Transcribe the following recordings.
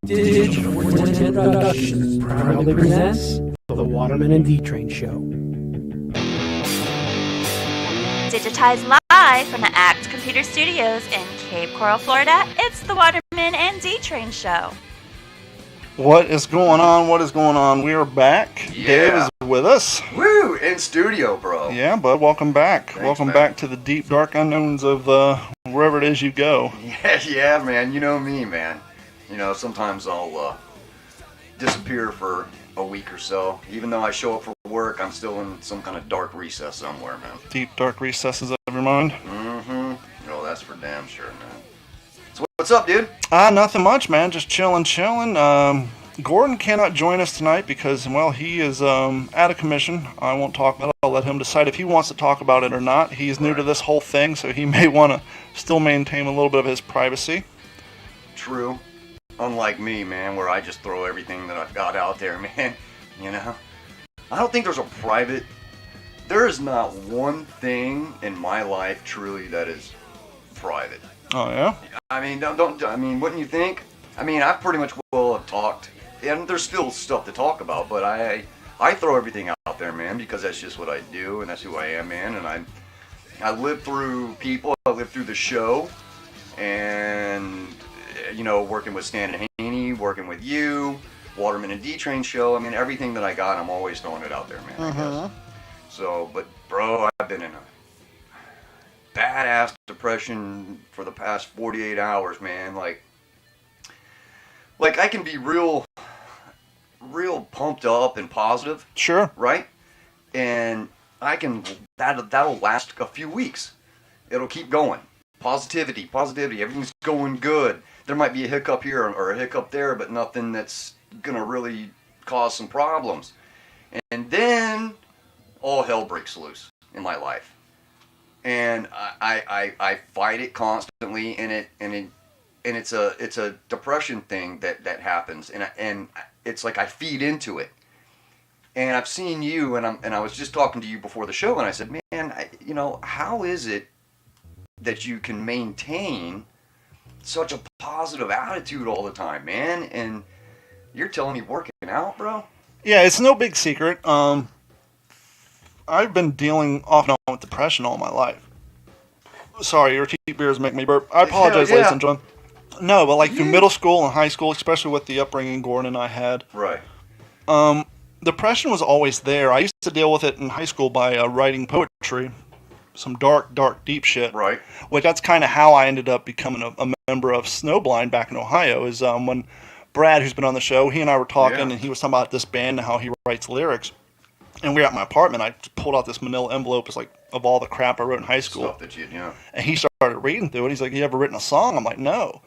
Digital Productions proudly presents the Waterman and D-Train Show. Digitized live from the Oct Computer Studios in Cape Coral, Florida, it's the Waterman and D-Train Show. What is going on? What is going on? We are back. Yeah. Dave is with us. Woo! In studio, bro. Yeah, bud. Welcome back. Thanks, welcome man. back to the deep, dark unknowns of wherever it is you go. Yeah, man. You know me, man. You know, sometimes I'll disappear for a week or so. Even though I show up for work, I'm still in some kind of dark recess somewhere, man. Deep, dark recesses of your mind. Mm-hmm. No, that's for damn sure, man. So what's up, dude? Nothing much, man. Just chilling. Gordon cannot join us tonight because, well, he is out of commission. I won't talk about it. I'll let him decide if he wants to talk about it or not. He is new to this whole thing, so he may want to still maintain a little bit of his privacy. True. Unlike me, man, where I just throw everything that I've got out there, man. You know? I don't think there's a private... There is not one thing in my life truly that is private. Oh, yeah? I mean, wouldn't you think? I mean, I've pretty much have talked, and there's still stuff to talk about, but I throw everything out there, man, because that's just what I do, and that's who I am, man, and I live through people, I live through the show, and, you know, working with Stan and Haney, working with you, Waterman and D-Train Show, I mean, everything that I got, I'm always throwing it out there, man, I guess. So, but, bro, I've been in a badass depression for the past 48 hours, man, like I can be real pumped up and positive. Sure. Right? And that'll last a few weeks. It'll keep going. Positivity, everything's going good. There might be a hiccup here or a hiccup there, but nothing that's gonna really cause some problems. And then all hell breaks loose in my life. And I fight it constantly, and it's a depression thing that happens, and it's like I feed into it. And I've seen you, and I was just talking to you before the show, and I said, man, you know, how is it that you can maintain such a positive attitude all the time, man? And you're telling me working out, bro? Yeah, it's no big secret. I've been dealing off and on with depression all my life. Sorry, your cheap beers make me burp. I apologize, ladies and gentlemen. No, but like through middle school and high school, especially with the upbringing Gordon and I had. Right. Depression was always there. I used to deal with it in high school by writing poetry. Some dark, deep shit. Right. Which that's kind of how I ended up becoming a member of Snowblind back in Ohio, is when Brad, who's been on the show, he and I were talking, and he was talking about this band and how he writes lyrics. And we were at my apartment. I pulled out this manila envelope. It's like of all the crap I wrote in high school. Stuff that yeah. And he started reading through it. He's like, "You ever written a song?" I'm like, "No."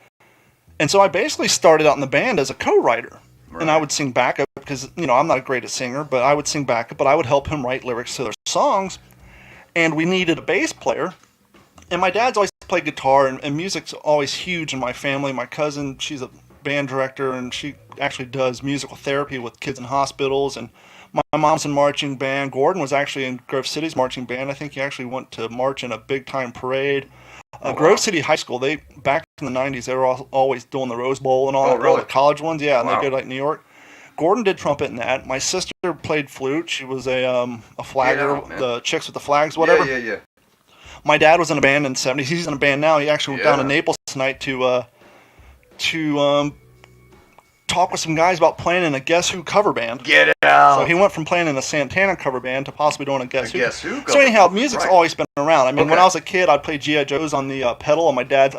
And so I basically started out in the band as a co-writer. Right. And I would sing backup because, you know, I'm not a great singer, but I would sing backup, but I would help him write lyrics to their songs. And we needed a bass player. And my dad's always played guitar, and music's always huge in my family. My cousin, she's a band director, and she actually does musical therapy with kids in hospitals. And my mom's in marching band. Gordon was actually in Grove City's marching band. I think he actually went to march in a big-time parade. Grove City High School, back in the 90s, they were always doing the Rose Bowl and all the college ones. Yeah, and they go to like New York. Gordon did trumpet in that. My sister played flute. She was a flagger, the chicks with the flags, whatever. Yeah. My dad was in a band in the 70s. He's in a band now. He actually went down to Naples tonight to talk with some guys about playing in a Guess Who cover band. Get it out. So he went from playing in a Santana cover band to possibly doing a Guess Who. Guess Who cover. So anyhow, music's always been around. I mean, when I was a kid, I'd play G.I. Joes on the pedal on my dad's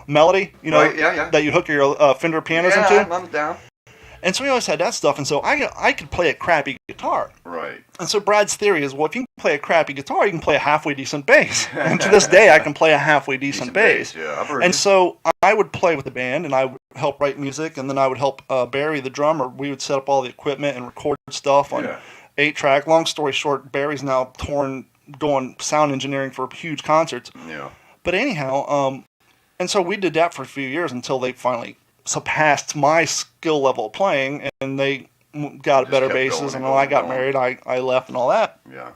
Melody, you know, that you hook your Fender pianos into. Yeah, I'm down. And so we always had that stuff, and so I could play a crappy guitar. Right. And so Brad's theory is, well, if you can play a crappy guitar, you can play a halfway decent bass. And to this day, I can play a halfway decent bass. Yeah, I've heard and so I would play with the band, and I would help write music, and then I would help Barry, the drummer. We would set up all the equipment and record stuff on 8-track. Long story short, Barry's now doing sound engineering for huge concerts. Yeah. But anyhow, and so we did that for a few years until they finally surpassed my skill level of playing, and they got a Just better kept basis. going And and when I going got and married, I left and all that. Yeah.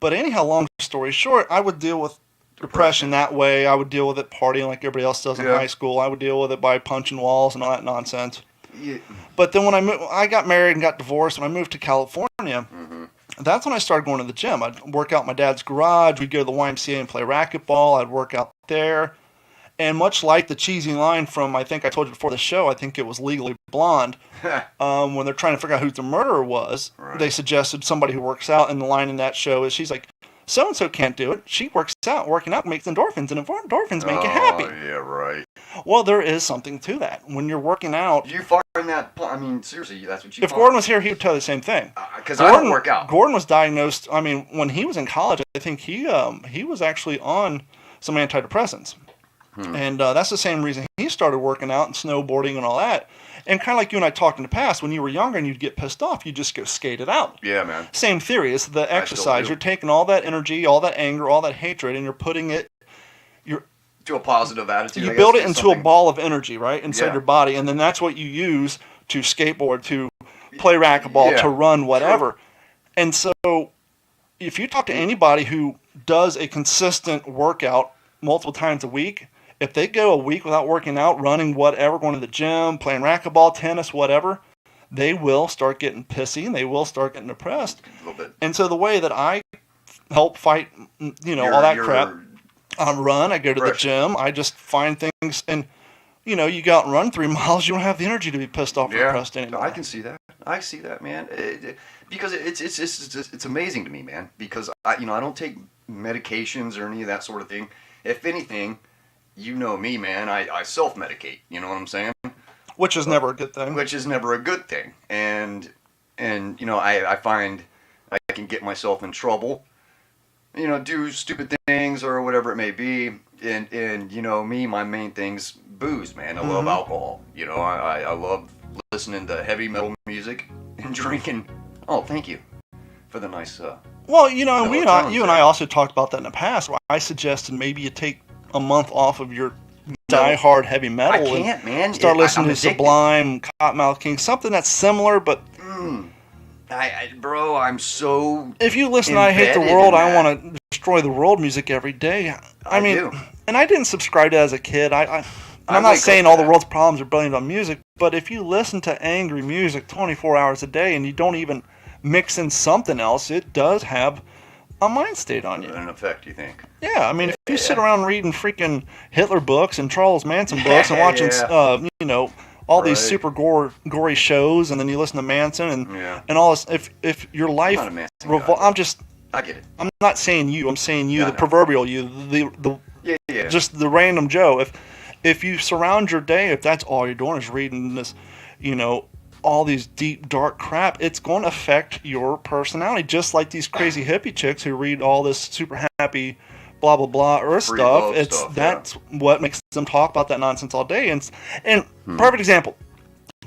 But anyhow, long story short, I would deal with depression that way. I would deal with it partying like everybody else does in Yeah. high school. I would deal with it by punching walls and all that nonsense. Yeah. But then when I got married and got divorced, when I moved to California, Mm-hmm. that's when I started going to the gym. I'd work out in my dad's garage. We'd go to the YMCA and play racquetball. I'd work out there. And much like the cheesy line from, I think I told you before the show, I think it was Legally Blonde, when they're trying to figure out who the murderer was, Right. they suggested somebody who works out, and the line in that show is, she's like, so-and-so can't do it. She works out. Working out makes endorphins, and endorphins make you happy. Oh, yeah, right. Well, there is something to that. When you're working out, Do you find that? I mean, seriously, that's what you. if Gordon was here, he would tell you the same thing. Because I don't work out. Gordon was diagnosed, I mean, when he was in college, I think he was actually on some antidepressants. And that's the same reason he started working out and snowboarding and all that. And kind of like you and I talked in the past, when you were younger and you'd get pissed off, you'd just go skate it out. Yeah, man. Same theory. It's the still exercise. do. You're taking all that energy, all that anger, all that hatred, and you're putting it, To a positive attitude. you I build guess, it is into a something- ball of energy, right, inside Yeah. your body. And then that's what you use to skateboard, to play racquetball, Yeah. to run, whatever. And so if you talk to anybody who does a consistent workout multiple times a week, if they go a week without working out, running, whatever, going to the gym, playing racquetball, tennis, whatever, they will start getting pissy and they will start getting depressed. A little bit. And so the way that I help fight, all that crap, I run, I go to the Right. gym, I just find things, and, you go out and run 3 miles, you don't have the energy to be pissed off or depressed anymore. I can see that. I see that, man. Because it's amazing to me, man. Because I don't take medications or any of that sort of thing. If anything, you know me, man. I self-medicate. You know what I'm saying? Which is never a good thing. Which is never a good thing. And I find I can get myself in trouble. Do stupid things or whatever it may be. And me, my main thing's booze, man. I love alcohol. I love listening to heavy metal music and drinking. Oh, thank you for the nice. Well, and you and I yeah. also talked about that in the past. Where I suggested maybe you take a month off of your die-hard heavy metal I can't, man. and start listening I'm to addicted. Sublime, Cottonmouth King, something that's similar, but Bro, I'm so. if you listen to I Hate the embedded World, in I that. Want to Destroy the World music every day. I mean, do. and I didn't subscribe to that as a kid. I'm I not wake saying up all to the that. world's problems are blamed on music, but if you listen to angry music 24 hours a day and you don't even mix in something else, it does have a mind state on you. An effect, you think? Yeah, I mean, if you sit around reading freaking Hitler books and Charles Manson books and watching, Yeah. all these Right. super gory shows, and then you listen to Manson Yeah. and all this, if your life, not a Manson guy. I'm I get it. I'm not saying you, I'm saying you, Yeah, I the know. proverbial you, the Yeah. just the random Joe. If you surround your day, if that's all you're doing is reading this, all these deep, dark crap, it's going to affect your personality. Just like these crazy hippie chicks who read all this super happy, blah blah blah earth Free stuff. love It's stuff, that's what makes them talk about that nonsense all day. And perfect example.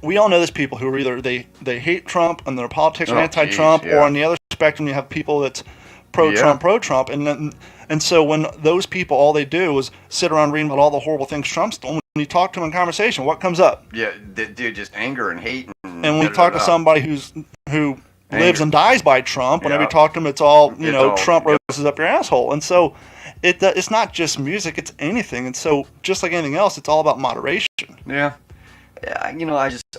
We all know there's people who are either they hate Trump and their politics are Oh, anti-Trump, geez, yeah. or on the other spectrum you have people that's pro-Trump, and so when those people, all they do is sit around reading about all the horrible things Trump's done. When you talk to them in conversation, what comes up? Yeah, dude, just anger and hate. And when you talk to somebody who lives and dies by Trump, whenever you Yeah. talk to them, it's all It's all- Trump yep. roses up your asshole. And so it's not just music; it's anything. And so just like anything else, it's all about moderation. Yeah.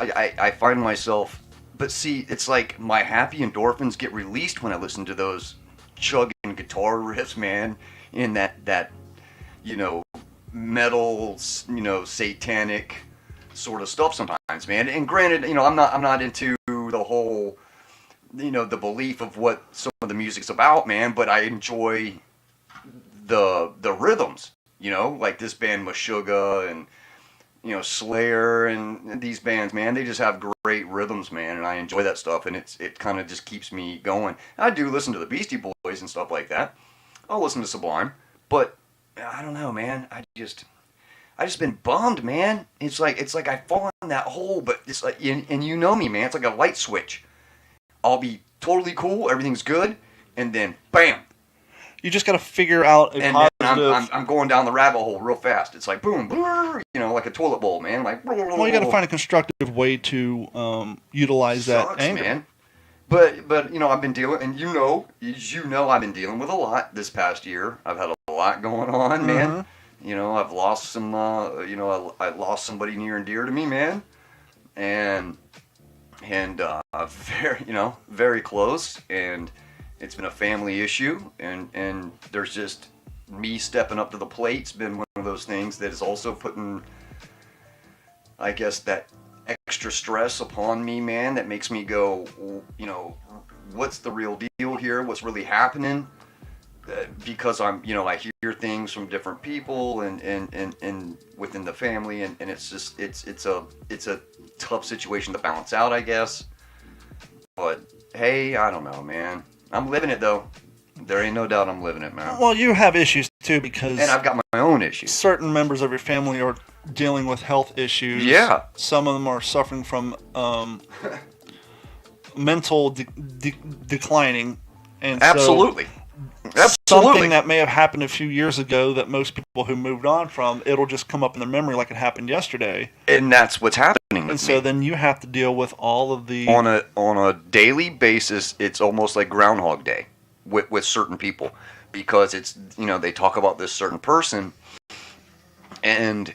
I find myself, but see, it's like my happy endorphins get released when I listen to those chugging guitar riffs, man, in that metal, satanic sort of stuff sometimes, man. And granted, I'm not into the whole, the belief of what some of the music's about, man, but I enjoy the rhythms, like this band Meshuggah and Slayer and these bands, man, they just have great rhythms, man, and I enjoy that stuff, and it kind of just keeps me going. I do listen to the Beastie Boys and stuff like that. I'll listen to Sublime, but I don't know, man. I just been bummed, man. It's like I fall in that hole, but it's like, and you know me, man. It's like a light switch. I'll be totally cool, everything's good, and then bam. You just got to figure out a And positive. I'm going down the rabbit hole real fast. It's like boom, boom, like a toilet bowl, man. Like, Well, you got to find a constructive way to utilize that sucks, anger. man. But I've been dealing, and I've been dealing with a lot this past year. I've had a lot going on, man. I've lost some, I lost somebody near and dear to me, man, and very close, and it's been a family issue, and there's just me stepping up to the plate's been one of those things that is also putting, I guess, that extra stress upon me, man, that makes me go, what's the real deal here? What's really happening? Because I hear things from different people and within the family, and it's just it's a tough situation to balance out, I guess. But hey, I don't know, man. I'm living it though. There ain't no doubt I'm living it, man. Well, you have issues too because and I've got my own issues. Certain members of your family are dealing with health issues. Yeah. Some of them are suffering from mental declining, and Absolutely. Something that may have happened a few years ago that most people who moved on from, it'll just come up in their memory like it happened yesterday. And that's what's happening with and so me. then you have to deal with all of the... On a daily basis, it's almost like Groundhog Day with certain people. Because it's, they talk about this certain person, and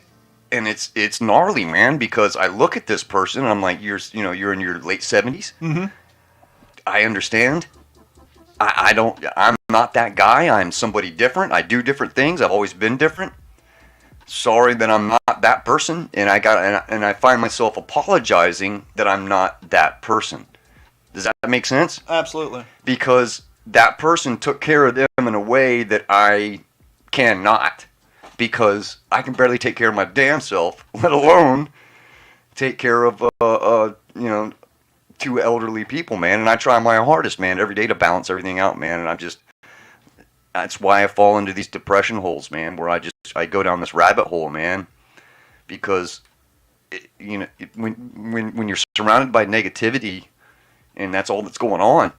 it's gnarly, man, because I look at this person, and I'm like, you're in your late 70s. Mm-hmm. I understand. I'm not that guy. I'm somebody different. I do different things. I've always been different. Sorry that I'm not that person, and I find myself apologizing that I'm not that person. Does that make sense? Absolutely. Because that person took care of them in a way that I cannot. Because I can barely take care of my damn self, let alone take care of two elderly people, man, and I try my hardest, man, every day to balance everything out, man, and that's why I fall into these depression holes, man, where I go down this rabbit hole, man, because when you're surrounded by negativity, and that's all that's going on,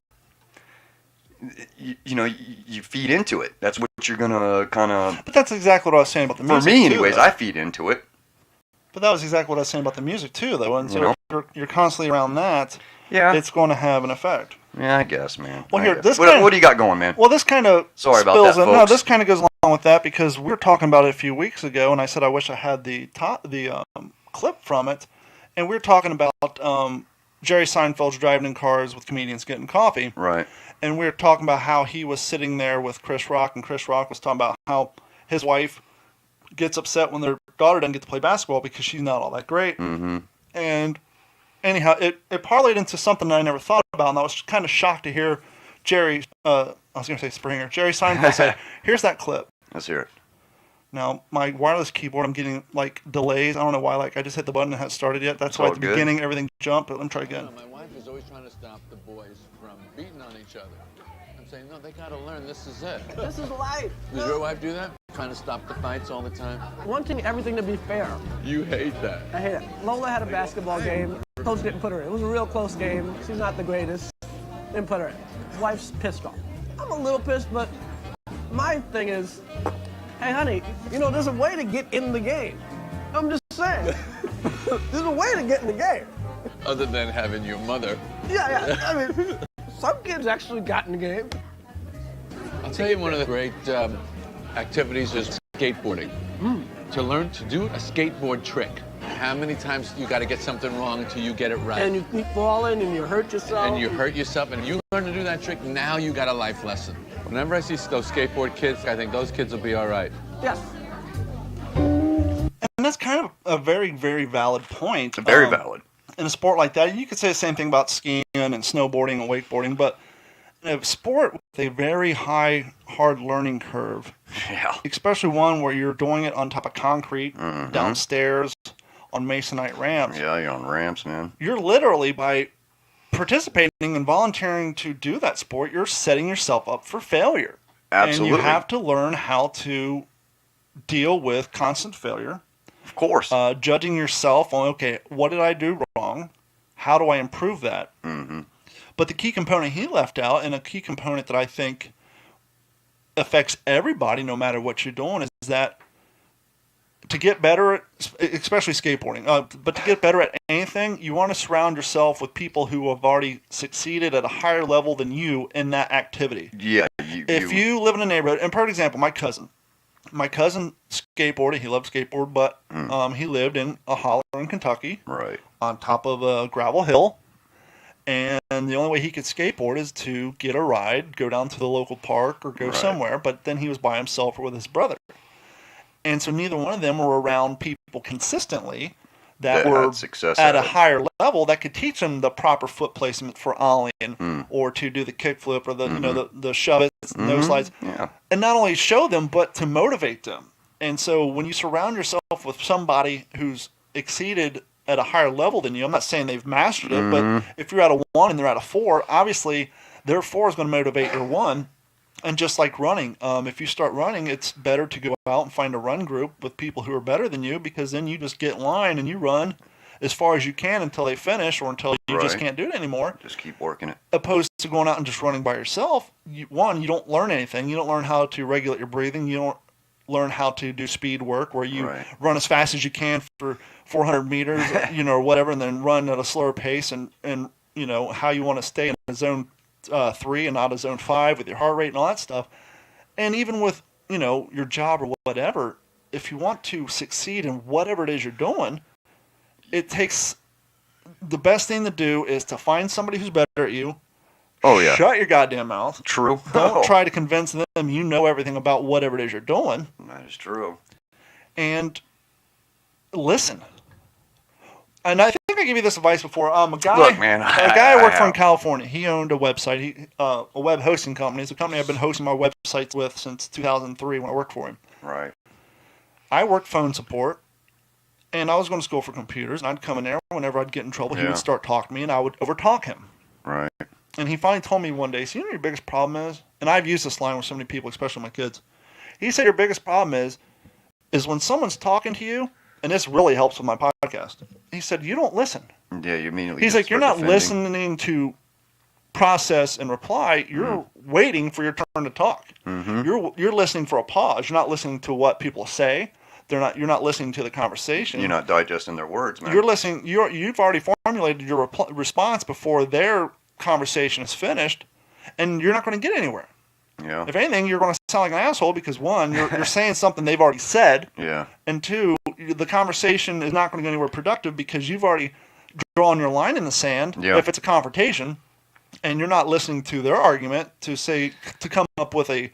you feed into it. That's what you're gonna kind of. But that's exactly what I was saying about the music. For me, too, anyways, though. I feed into it. But that was exactly what I was saying about the music too, though. And so if you're constantly around that, Yeah. it's going to have an effect. Yeah, I guess, man. Well, I here, guess. this What do you got going, man? Well, this kind of Sorry about spills that, in. No, folks. this kind of goes along with that because we were talking about it a few weeks ago, and I said I wish I had the clip from it, and we were talking about Jerry Seinfeld's driving in cars with comedians getting coffee, Right. and we were talking about how he was sitting there with Chris Rock, and Chris Rock was talking about how his wife gets upset when their daughter doesn't get to play basketball because she's not all that great. Mm-hmm. And anyhow, it parlayed into something that I never thought about, and I was kind of shocked to hear Jerry, I was going to say Springer, Jerry Seinfeld say, here's that clip. Let's hear it. Now, my wireless keyboard, I'm getting, delays. I don't know why. I just hit the button and it hasn't started yet. That's why all at the good. beginning, everything jumped. But let me try again. My wife is always trying to stop the boys from beating on each other. I'm saying, no, they got to learn this is it. This is life. Does your wife do that? Trying to stop the fights all the time? Wanting everything to be fair. You hate that. I hate it. Lola had a basketball game. Coach didn't put her in. It was a real close game. She's not the greatest. Didn't put her in. Wife's pissed off. I'm a little pissed, but my thing is, hey, honey, there's a way to get in the game. I'm just saying. There's a way to get in the game. Other than having your mother. Yeah. I mean, some kids actually got in the game. I'll tell you one of the great activities is skateboarding. To learn to do a skateboard trick. How many times you got to get something wrong until you get it right? And you keep falling and you hurt yourself. And you hurt yourself, and you learn to do that trick, now you got a life lesson. Whenever I see those skateboard kids, I think those kids will be all right. Yes. And that's kind of a very, very valid point. Very valid. In a sport like that, you could say the same thing about skiing and snowboarding and wakeboarding, but in a sport with a very high, hard learning curve, Yeah. especially one where you're doing it on top of concrete, Mhm. downstairs, on masonite ramps, Yeah, you're on ramps, man. you're literally, by participating and volunteering to do that sport, you're setting yourself up for failure. Absolutely. And you have to learn how to deal with constant failure. Of course. Judging yourself on, okay, what did I do wrong? How do I improve that? Mm-hmm. But the key component he left out, and a key component that I think affects everybody no matter what you're doing, is that to get better at, especially skateboarding, but to get better at anything, you want to surround yourself with people who have already succeeded at a higher level than you in that activity. Yeah. If you live in a neighborhood, and perfect example, my cousin skateboarded. He loved skateboard, but he lived in a holler in Kentucky, right, on top of a gravel hill. And the only way he could skateboard is to get a ride, go down to the local park, or go somewhere. But then he was by himself or with his brother. And so neither one of them were around people consistently that were at a higher level that could teach them the proper foot placement for ollieing or to do the kickflip or the the shove it's and those slides. Yeah. And not only show them, but to motivate them. And so when you surround yourself with somebody who's exceeded at a higher level than you, I'm not saying they've mastered it, but if you're at a 1 and they're at a 4, obviously their 4 is going to motivate your 1. And just like running, if you start running, it's better to go out and find a run group with people who are better than you, because then you just get in line and you run as far as you can until they finish or until you just can't do it anymore. Just keep working it. Opposed to going out and just running by yourself, you don't learn anything. You don't learn how to regulate your breathing. You don't learn how to do speed work where you run as fast as you can for 400 meters, or whatever, and then run at a slower pace and how you want to stay in a zone 3 and not a zone 5 with your heart rate and all that stuff. And even with, your job or whatever, if you want to succeed in whatever it is you're doing, it takes the best thing to do is to find somebody who's better at you. Oh, yeah. Shut your goddamn mouth. True. Don't try to convince them you know everything about whatever it is you're doing. That is true. And listen. And I think I gave you this advice before. A guy I worked for in California. He owned a website, a web hosting company. It's a company I've been hosting my websites with since 2003 when I worked for him. Right. I worked phone support, and I was going to school for computers. And I'd come in there whenever I'd get in trouble. He would start talking to me, and I would overtalk him. Right. And he finally told me one day, so you know what your biggest problem is? And I've used this line with so many people, especially my kids. He said your biggest problem is when someone's talking to you, and this really helps with my podcast. He said, you don't listen. Yeah, you immediately. He's like, you're not listening to process and reply. You're waiting for your turn to talk. You're listening for a pause. You're not listening to what people say. You're not listening to the conversation. You're not digesting their words, man. You're listening. You've already formulated your response before their conversation is finished, and you're not going to get anywhere. Yeah. If anything, you're going to sound like an asshole because, one, you're saying something they've already said. Yeah. And two, the conversation is not going to go anywhere productive because you've already drawn your line in the sand if it's a confrontation, and you're not listening to their argument to come up with a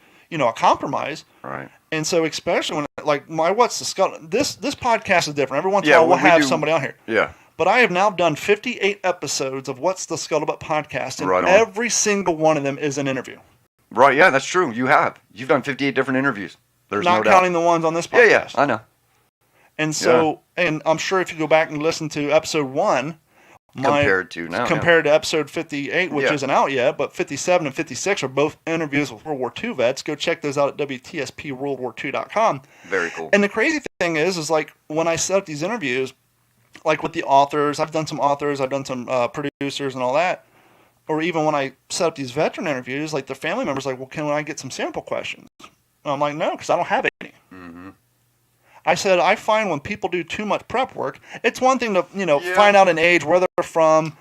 compromise. Right. And so, especially when What's the Skull, this podcast is different. Every once in a while we'll have somebody on here. Yeah. But I have now done 58 episodes of What's the Scuttlebutt podcast, and every single one of them is an interview. Right, yeah, that's true. You have. You've done 58 different interviews. There's no doubt. Not counting the ones on this podcast. Yeah, I know. And so, and I'm sure if you go back and listen to episode 1, compared to episode 58, which isn't out yet, but 57 and 56 are both interviews with World War II vets. Go check those out at WTSPWorldWar2.com. Very cool. And the crazy thing is like when I set up these interviews, like with the authors, I've done some authors, I've done some producers and all that. Or even when I set up these veteran interviews, like the family members like, well, can I get some sample questions? And I'm like, no, because I don't have any. Mm-hmm. I said, I find when people do too much prep work, it's one thing to, find out an age, where they're from,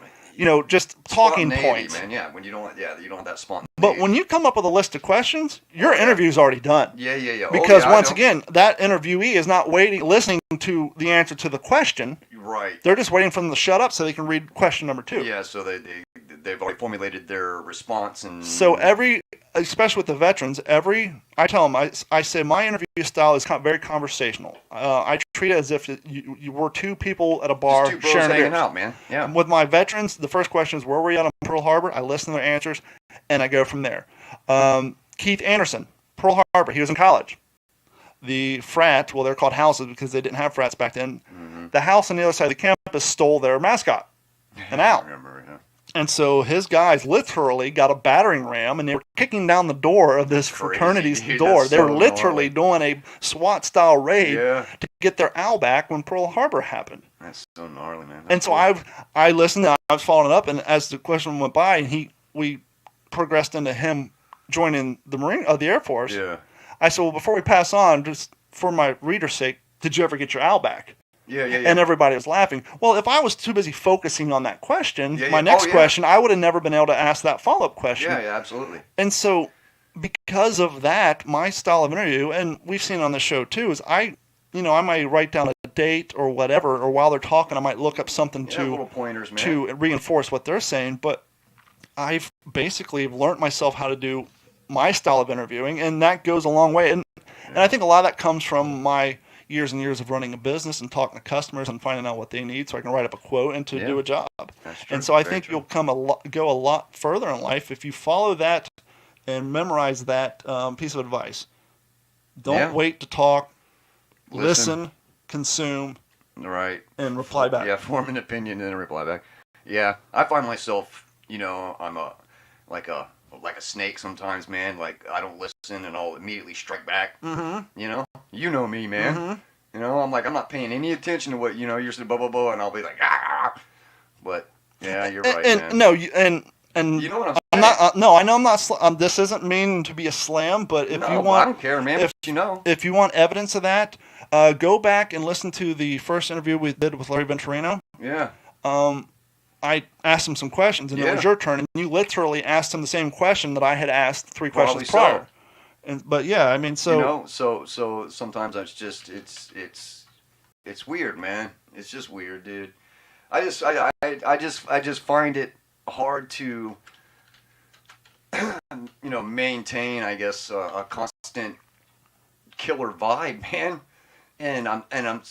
just talking points. Man. Yeah, when you don't have that spontaneity. But when you come up with a list of questions, your interview's already done. Yeah. Because once again, that interviewee is not listening to the answer to the question. Right. They're just waiting for them to shut up so they can read question number 2. Yeah, so they've already formulated their response. And so especially with the veterans, I tell them, I say my interview style is very conversational. I treat it as if you were two people at a bar just two bros sharing hanging out, man. Yeah. With my veterans, the first question is, where were you at on Pearl Harbor? I listen to their answers, and I go from there. Keith Anderson, Pearl Harbor, he was in college. The frat, well, they're called houses because they didn't have frats back then. Mm-hmm. The house on the other side of the campus stole their mascot, an owl. I remember, yeah. And so his guys literally got a battering ram, and they were kicking down the door of this fraternity's door. They were literally doing a SWAT-style raid to get their owl back when Pearl Harbor happened. That's so gnarly, man. And so I listened, I was following up, and as the question went by, and we progressed into him joining the Air Force. Yeah. I said, well, before we pass on, just for my reader's sake, did you ever get your owl back? Yeah. And everybody was laughing. Well, if I was too busy focusing on that question, Yeah, my yeah. next Oh, yeah. question, I would have never been able to ask that follow-up question. Yeah, absolutely. And so, because of that, my style of interview, and we've seen it on the show too, is I might write down a date or whatever, or while they're talking, I might look up something Little pointers, man. to reinforce what they're saying. But I've basically learned myself how to do my style of interviewing, and that goes a long way. And I think a lot of that comes from my years and years of running a business and talking to customers and finding out what they need so I can write up a quote and to do a job. That's true. And so I Very think true. you'll go a lot further in life if you follow that and memorize that piece of advice. Don't wait to talk. Listen, consume, Right. and reply back. Yeah, form an opinion and then reply back. Yeah, I find myself, I'm like a snake sometimes, man. Like I don't listen and I'll immediately strike back. Mm-hmm. You know me, man. Mm-hmm. I'm not paying any attention to what you're saying, blah blah blah, and I'll be like, ah. But yeah, you're right, man. No, and You know what I'm saying? I'm not. No, I know I'm not. This isn't mean to be a slam, but if you want, I don't care, man. if you want evidence of that, go back and listen to the first interview we did with Larry Venturino. Yeah. I asked him some questions, and it was your turn, and you literally asked him the same question that I had asked three questions prior. But yeah, I mean, so so sometimes it's weird, man. It's just weird, dude. I just find it hard to maintain, I guess, a constant killer vibe, man. And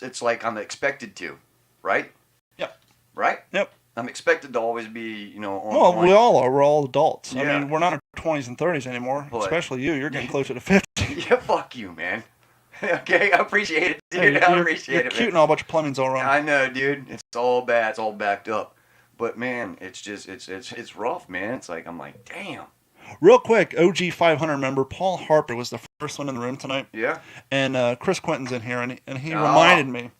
it's like I'm expected to, right? Yep. Right? Yep. I'm expected to always be, on Well, point. we all are. We're all adults. Yeah. I mean, we're not in our 20s and 30s anymore. But- especially you. You're getting closer to 50. Yeah, fuck you, man. Okay, I appreciate it, dude. Hey, I you're appreciate it, cute man. and all, but your plumbing's all wrong. I know, dude. It's all bad. It's all backed up. But man, it's just it's rough, man. It's like I'm like, damn. Real quick, OG 500 member Paul Harper was the first one in the room tonight. Yeah. And Chris Quentin's in here, and he reminded me.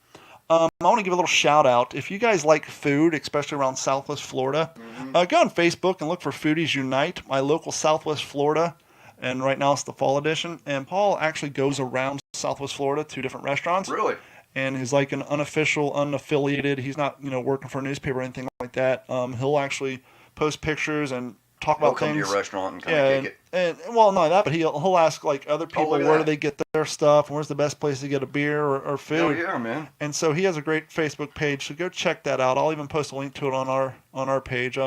I want to give a little shout out. If you guys like food, especially around Southwest Florida, go on Facebook and look for Foodies Unite, my local Southwest Florida. And right now it's the fall edition. And Paul actually goes around Southwest Florida to different restaurants. Really? And he's like an unofficial, unaffiliated. He's not, working for a newspaper or anything like that. He'll actually post pictures and talk He'll about come things. to your restaurant and kind of kick it. And well, not that, but he'll ask like other people look at where that. do they get their stuff and where's the best place to get a beer or food. Oh yeah, man. And so he has a great Facebook page, so go check that out. I'll even post a link to it on our page.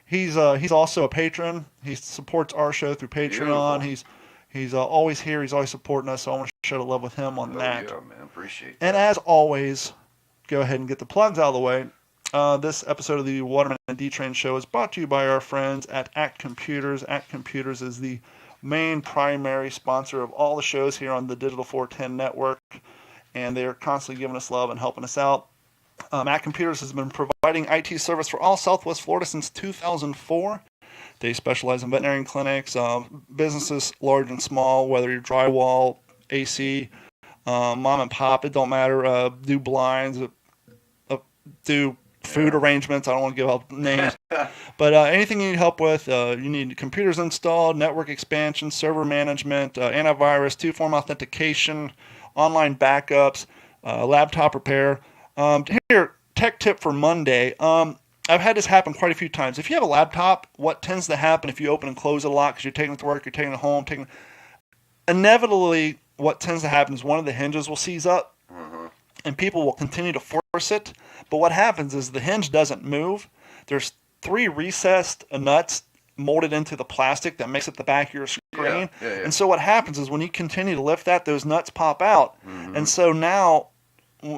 He's also a patron. He supports our show through Patreon. Beautiful. He's always here. He's always supporting us. So I want to show the love with him on that. Yeah, man. Appreciate that. And as always, go ahead and get the plugs out of the way. This episode of the Waterman and D-Train Show is brought to you by our friends at Act Computers. Act Computers is the main primary sponsor of all the shows here on the Digital 410 network, and they are constantly giving us love and helping us out. Act Computers has been providing IT service for all Southwest Florida since 2004. They specialize in veterinary clinics, businesses large and small, whether you're drywall, AC, mom and pop, it don't matter, do blinds, do food arrangements. I don't want to give out names. But anything you need help with, you need computers installed, network expansion, server management, antivirus, two-form authentication, online backups, laptop repair. Here, tech tip for Monday. I've had this happen quite a few times. If you have a laptop, what tends to happen if you open and close it a lot because you're taking it to work, you're taking it home, inevitably what tends to happen is one of the hinges will seize up. And people will continue to force it. But what happens is the hinge doesn't move. There's 3 recessed nuts molded into the plastic that makes it the back of your screen. Yeah. And so what happens is when you continue to lift that, those nuts pop out. And so now,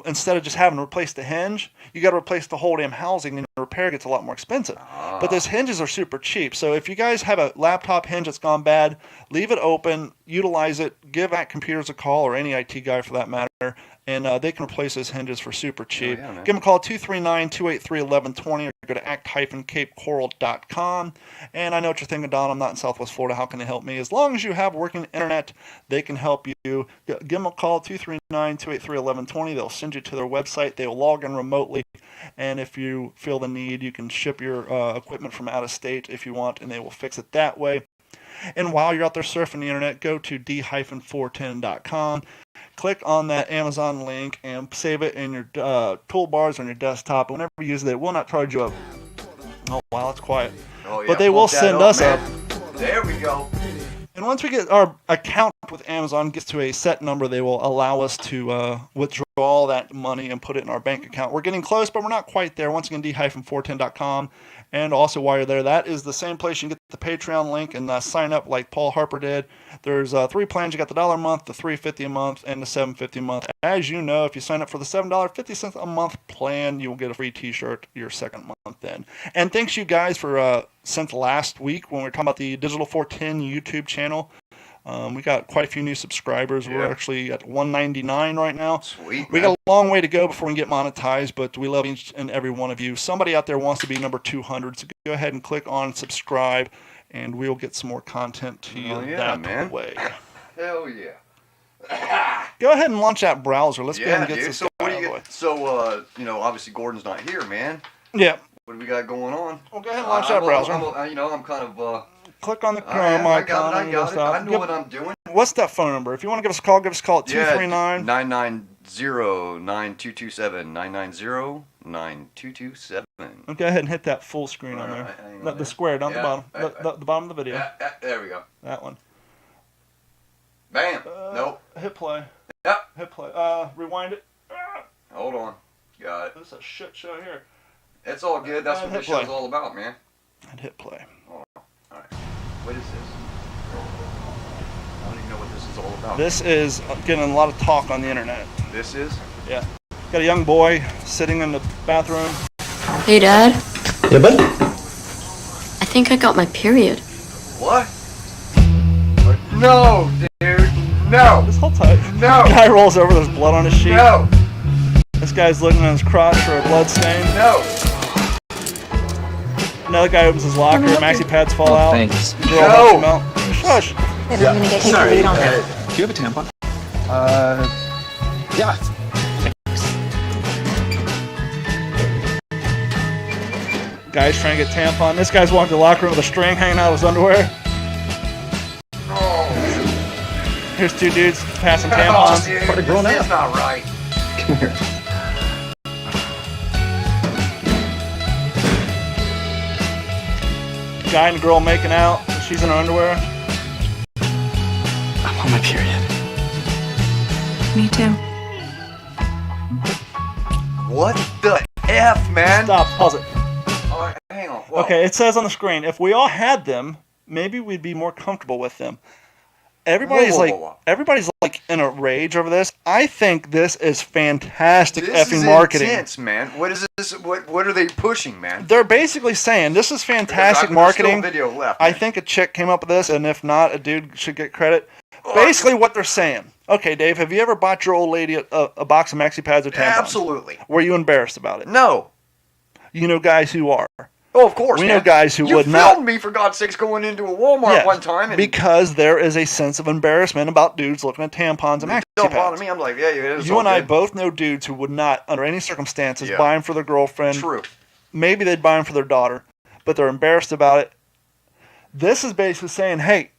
instead of just having to replace the hinge, you got to replace the whole damn housing, and the repair gets a lot more expensive. But those hinges are super cheap. So if you guys have a laptop hinge that's gone bad, leave it open, utilize it, give Act Computers a call, or any IT guy for that matter, and they can replace those hinges for super cheap. Give them a call, 239-283-1120, or go to act-capecoral.com. And I know what you're thinking, Don, I'm not in Southwest Florida. How can they help me? As long as you have working internet, they can help you. Give them a call, 239-283-1120. They'll send you to their website. They will log in remotely. And if you feel the need, you can ship your equipment from out of state if you want, and they will fix it that way. And while you're out there surfing the internet, go to d-410.com. Click on that Amazon link and save it in your toolbars on your desktop. And whenever you use it, it will not charge you up. Oh, wow, it's quiet. Oh, yeah, but they will send us up. There we go. And once we get our account with Amazon gets to a set number, they will allow us to withdraw all that money and put it in our bank account. We're getting close, but we're not quite there. Once again, d-410.com. And also, while you're there, that is the same place you can get the Patreon link and sign up like Paul Harper did. There's 3 plans. You got the $1 a month, the $3.50 a month, and the $7.50 a month. As you know, if you sign up for the $7.50 a month plan, you will get a free T-shirt your second month then. And thanks you guys for since last week when we were talking about the Digital 410 YouTube channel. We got quite a few new subscribers. Yeah. We're actually at 199 right now. Sweet, We man. got a long way to go before we get monetized, but we love each and every one of you. Somebody out there wants to be number 200, so go ahead and click on subscribe, and we'll get some more content to you that way. Hell yeah. Go ahead and launch that browser. Let's go ahead Yeah, and get dude. this So guy what out do of the you way. get? So, obviously Gordon's not here, man. Yeah. What do we got going on? Well, go ahead and launch that browser. I'm kind of. Click on the I Chrome icon. got and it. you'll stop. I know what I'm doing. What's that phone number? If you want to give us a call at 239. 990-9227. 990-9227. Go ahead and hit that full screen on Alright, there. hang on The square down Yeah, the bottom. The bottom of the video. Yeah, there we go. That one. Bam. Nope. Hit play. Yep. Hit play. Rewind it. Hold on. Got it. This is a shit show here. It's all good. That's what hit this show's play. all about, man. And hit play. Alright. What is this? I don't even know what this is all about. This is getting a lot of talk on the internet. This is? Yeah. Got a young boy sitting in the bathroom. Hey, Dad. Yeah, bud? I think I got my period. What? No, dude. No. This whole time. No. Guy rolls over, there's blood on his sheet. No. This guy's looking at his crotch for a blood stain. No. Another guy opens his locker, maxi pads fall out. Thanks. Girl helps him out. Shush. Maybe I'm gonna get you Sorry. to read on Do that. you have a tampon? Yeah. Guy's trying to get tampon. This guy's walking to the locker room with a string hanging out of his underwear. Here's 2 dudes passing tampons. Dude, Part of grown this up. is not right. Come here. Guy and girl making out. She's in her underwear. I'm on my period. Me too. What the F, man? Stop. Pause it. All right, hang on. Whoa. Okay, it says on the screen, if we all had them, maybe we'd be more comfortable with them. Everybody's Whoa. everybody's like in a rage over this. I think this is fantastic This effing is marketing. intense, man. What is this? What are they pushing, man? They're basically saying this is fantastic There's marketing. still video left. I man. think a chick came up with this, and if not, a dude should get credit. Basically, what they're saying. Okay, Dave, have you ever bought your old lady a box of maxi pads or tampons? Absolutely. Were you embarrassed about it? No. You know guys who are. Oh, of course. We man. know guys who you would filmed not. me for God's sakes going into a Walmart Yeah, one time and because there is a sense of embarrassment about dudes looking at tampons and maxi don't bother pads. me. I'm like, yeah, it's You all and I good. both know dudes who would not, under any circumstances, Yeah. buy them for their girlfriend. True. Maybe they'd buy them for their daughter, but they're embarrassed about it. This is basically saying, hey,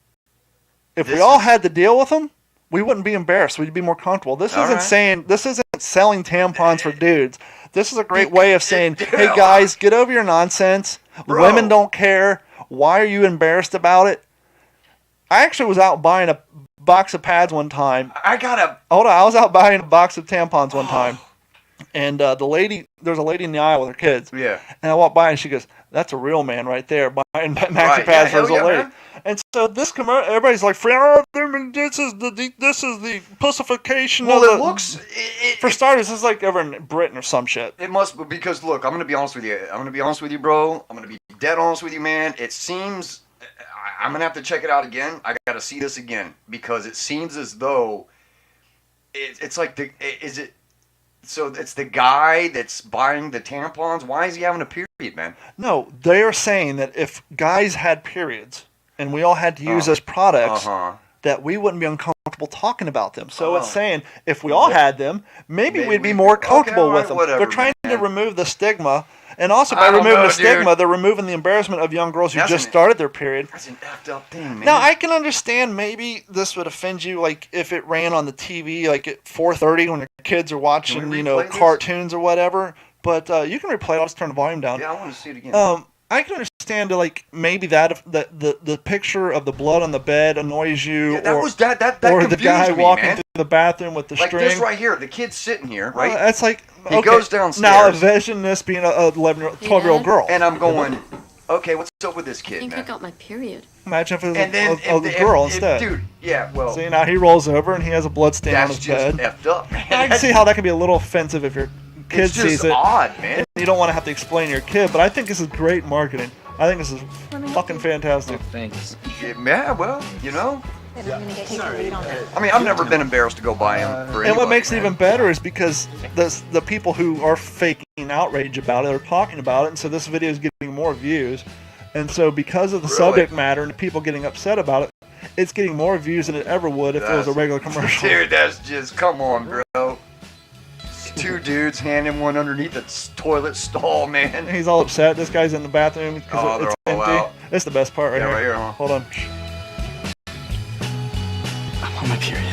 if we This all is- had to deal with them, we wouldn't be embarrassed. We'd be more comfortable. This All isn't right. saying, this isn't selling tampons for dudes. This is a great way of saying, hey guys, get over your nonsense. Bro. Women don't care. Why are you embarrassed about it? I actually was out buying a box of pads one time. I gotta. Hold on, I was out buying a box of tampons one time. And there's a lady in the aisle with her kids. Yeah. And I walked by and she goes, that's a real man right there buying maxi Right, pads yeah, for his hell old yeah, lady. man. And so this commercial, everybody's like, "Oh, this is the pussification Well, of it the-" looks. For starters, this is like over in Britain or some shit. It must be because look, I'm gonna be honest with you. I'm gonna be honest with you, bro. I'm gonna be dead honest with you, man. It seems I'm gonna have to check it out again. I gotta see this again because it seems as though it's like is it? So it's the guy that's buying the tampons. Why is he having a period, man? No, they are saying that if guys had periods and we all had to use those products, that we wouldn't be uncomfortable talking about them. So it's saying if we all had them, maybe we'd be more comfortable all right, with them. whatever, They're trying to man. remove the stigma And also by I don't removing know, the stigma, dude. they're removing the embarrassment of young girls who That's just an- started their period. That's an effed up thing, man. Now, I can understand maybe this would offend you, like if it ran on the TV, like at 4:30 when the kids are watching, Can we you know, replay this? cartoons or whatever. But you can replay it. I'll just turn the volume down. Yeah, I want to see it again. I can understand like maybe that if the picture of the blood on the bed annoys you, Yeah, that or was that or the confused guy me, walking man. through the bathroom with the Like string. this right here, the kid's sitting here, Well, right? that's like He okay, goes downstairs. Now envision this being a 12-year-old girl. And I'm going, okay, what's up with this I kid, think I man? got my period. Imagine if it was And then a girl instead. dude, yeah, well, See, now he rolls over and he has a blood stain on that's his just bed. effed up, man. I can see how that can be a little offensive if your kid It's just sees it. odd, man. You don't want to have to explain to your kid, but I think this is great marketing. I think this is fucking fantastic. Thanks. Yeah, well, you know, I'm gonna take the lead on that. I mean, I've never been embarrassed to go buy him for And anybody, what makes it man. even better is because the people who are faking outrage about it are talking about it, and so this video is getting more views. And so because of the Really? subject matter and the people getting upset about it, it's getting more views than it ever would if it was a regular commercial. Dude, that's just, come on, bro. Two dudes handing one underneath the toilet stall, man. He's all upset. This guy's in the bathroom because Oh, it's they're all empty. out. That's the best part right Yeah, here. right here, huh? Hold on. I'm on my period.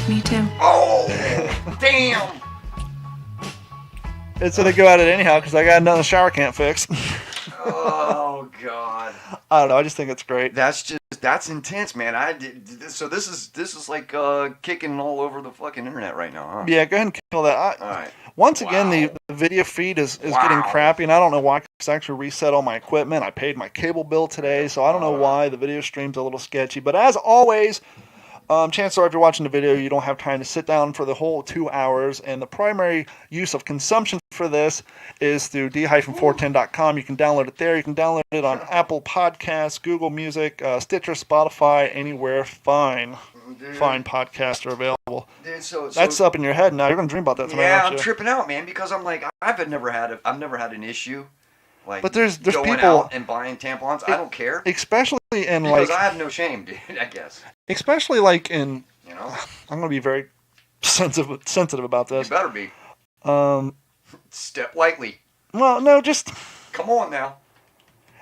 Me too. Oh, damn. And so they go at it anyhow because I got nothing the shower can't fix. Oh, God. I don't know. I just think it's great. That's intense, man. So this is like kicking all over the fucking internet right now, huh? Yeah, go ahead and kill that. All right. Once again, the video feed is getting crappy, and I don't know why. Because I actually reset all my equipment. I paid my cable bill today, so I don't know why the video stream's a little sketchy. But as always, chances are if you're watching the video, you don't have time to sit down for the whole 2 hours. And the primary use of consumption for this is through d-410.com. You can download it there. You can download it on Apple Podcasts, Google Music, Stitcher, Spotify, anywhere fine podcasts are available. Dude, so That's up in your head now. You're gonna dream about that tonight, yeah, aren't I'm you? tripping out, man, because I'm like, I've never had an issue. Like, But there's going people- out and buying tampons. I don't care Especially in because like, I have no shame, dude. I guess especially like in, you know. I'm gonna be very sensitive about You this. better be. Um, Step lightly. well, no, just Come on now.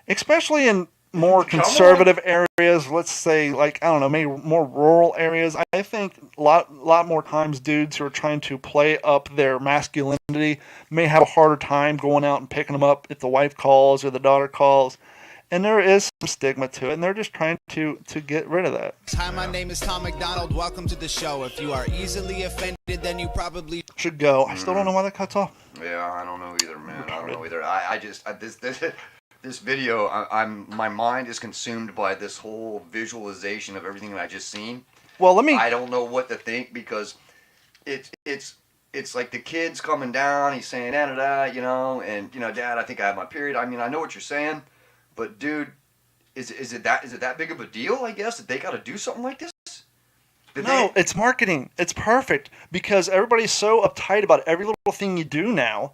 especially in more Come on. conservative areas. Let's say like I don't know, maybe more rural areas. I think a lot more times dudes who are trying to play up their masculinity may have a harder time going out and picking them up if the wife calls or the daughter calls. And there is some stigma to it, and they're just trying to get rid of that. Hi, my name is Tom McDonald. Welcome to the show. If you are easily offended, then you probably Should go. I still don't know why that cuts off. Yeah, I don't know either, man. I don't know either. This video, my mind is consumed by this whole visualization of everything that I just seen. Well, let me. I don't know what to think because it's like the kid's coming down. He's saying da da da, you know, and you know, Dad, I think I have my period. I mean, I know what you're saying, but dude, is it that big of a deal? I guess that they got to do something like this. No, it's marketing. It's perfect because everybody's so uptight about every little thing you do now.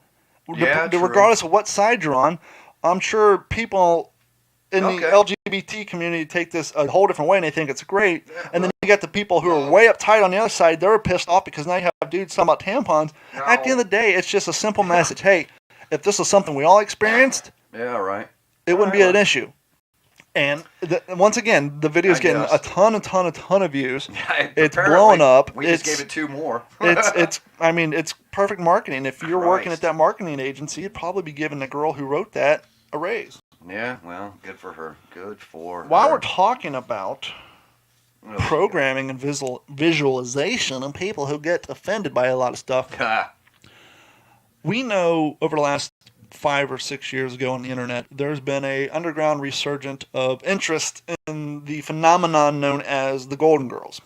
Yeah, true. Regardless of what side you're on, I'm sure people in the LGBT community take this a whole different way and they think it's great. And then you get the people who are way uptight on the other side. They're pissed off because now you have dudes talking about tampons. No. At the end of the day, it's just a simple message. Hey, if this is something we all experienced, Yeah, right. it wouldn't be an issue. And once again, the video's getting a ton of views. Yeah, It's blowing up. We just gave it 2 more. I mean, it's perfect marketing. If you're working at Christ. that marketing agency, you'd probably be giving the girl who wrote that a raise. Yeah, well, good for her. Good for her. While we're talking about Oh, programming and visualization and people who get offended by a lot of stuff, we know over the last 5 or 6 years ago on the internet, there's been a underground resurgent of interest in the phenomenon known as the Golden Girls.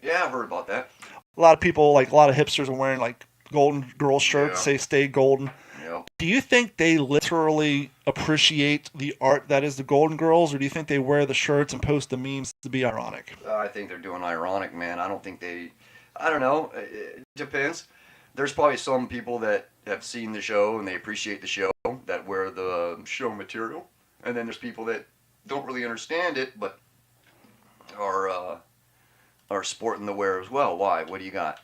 Yeah, I've heard about that. A lot of people, like a lot of hipsters, are wearing like Golden Girl shirts, say "Stay Golden." Yep. Do you think they literally appreciate the art that is the Golden Girls, or do you think they wear the shirts and post the memes to be ironic? I think they're doing ironic, man. I don't think they... I don't know. It depends. There's probably some people that have seen the show and they appreciate the show, that wear the show material. And then there's people that don't really understand it, but are sporting the wear as well. Why? What do you got?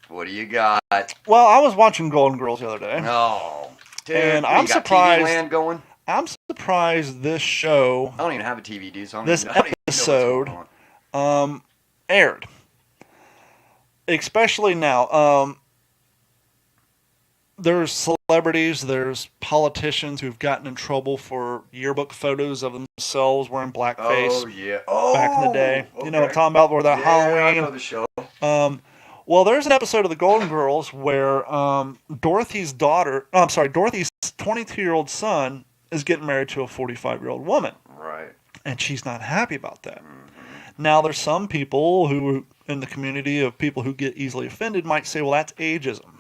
What do you got? Well, I was watching Golden Girls the other day. No. Dude, And what, I'm you got surprised. TV Land going? I'm surprised this show, I don't even have a TV, dude. So this I don't even know what's episode, going on. aired. Especially now. There's celebrities, there's politicians who've gotten in trouble for yearbook photos of themselves wearing blackface Oh yeah. back in the day. Oh, You know what I'm okay. talking about? Or that Yeah, Halloween. I know the show. Well, there's an episode of The Golden Girls where Dorothy's 22-year-old son is getting married to a 45-year-old woman. Right. And she's not happy about that. Now, there's some people who, in the community of people who get easily offended, might say, well, that's ageism.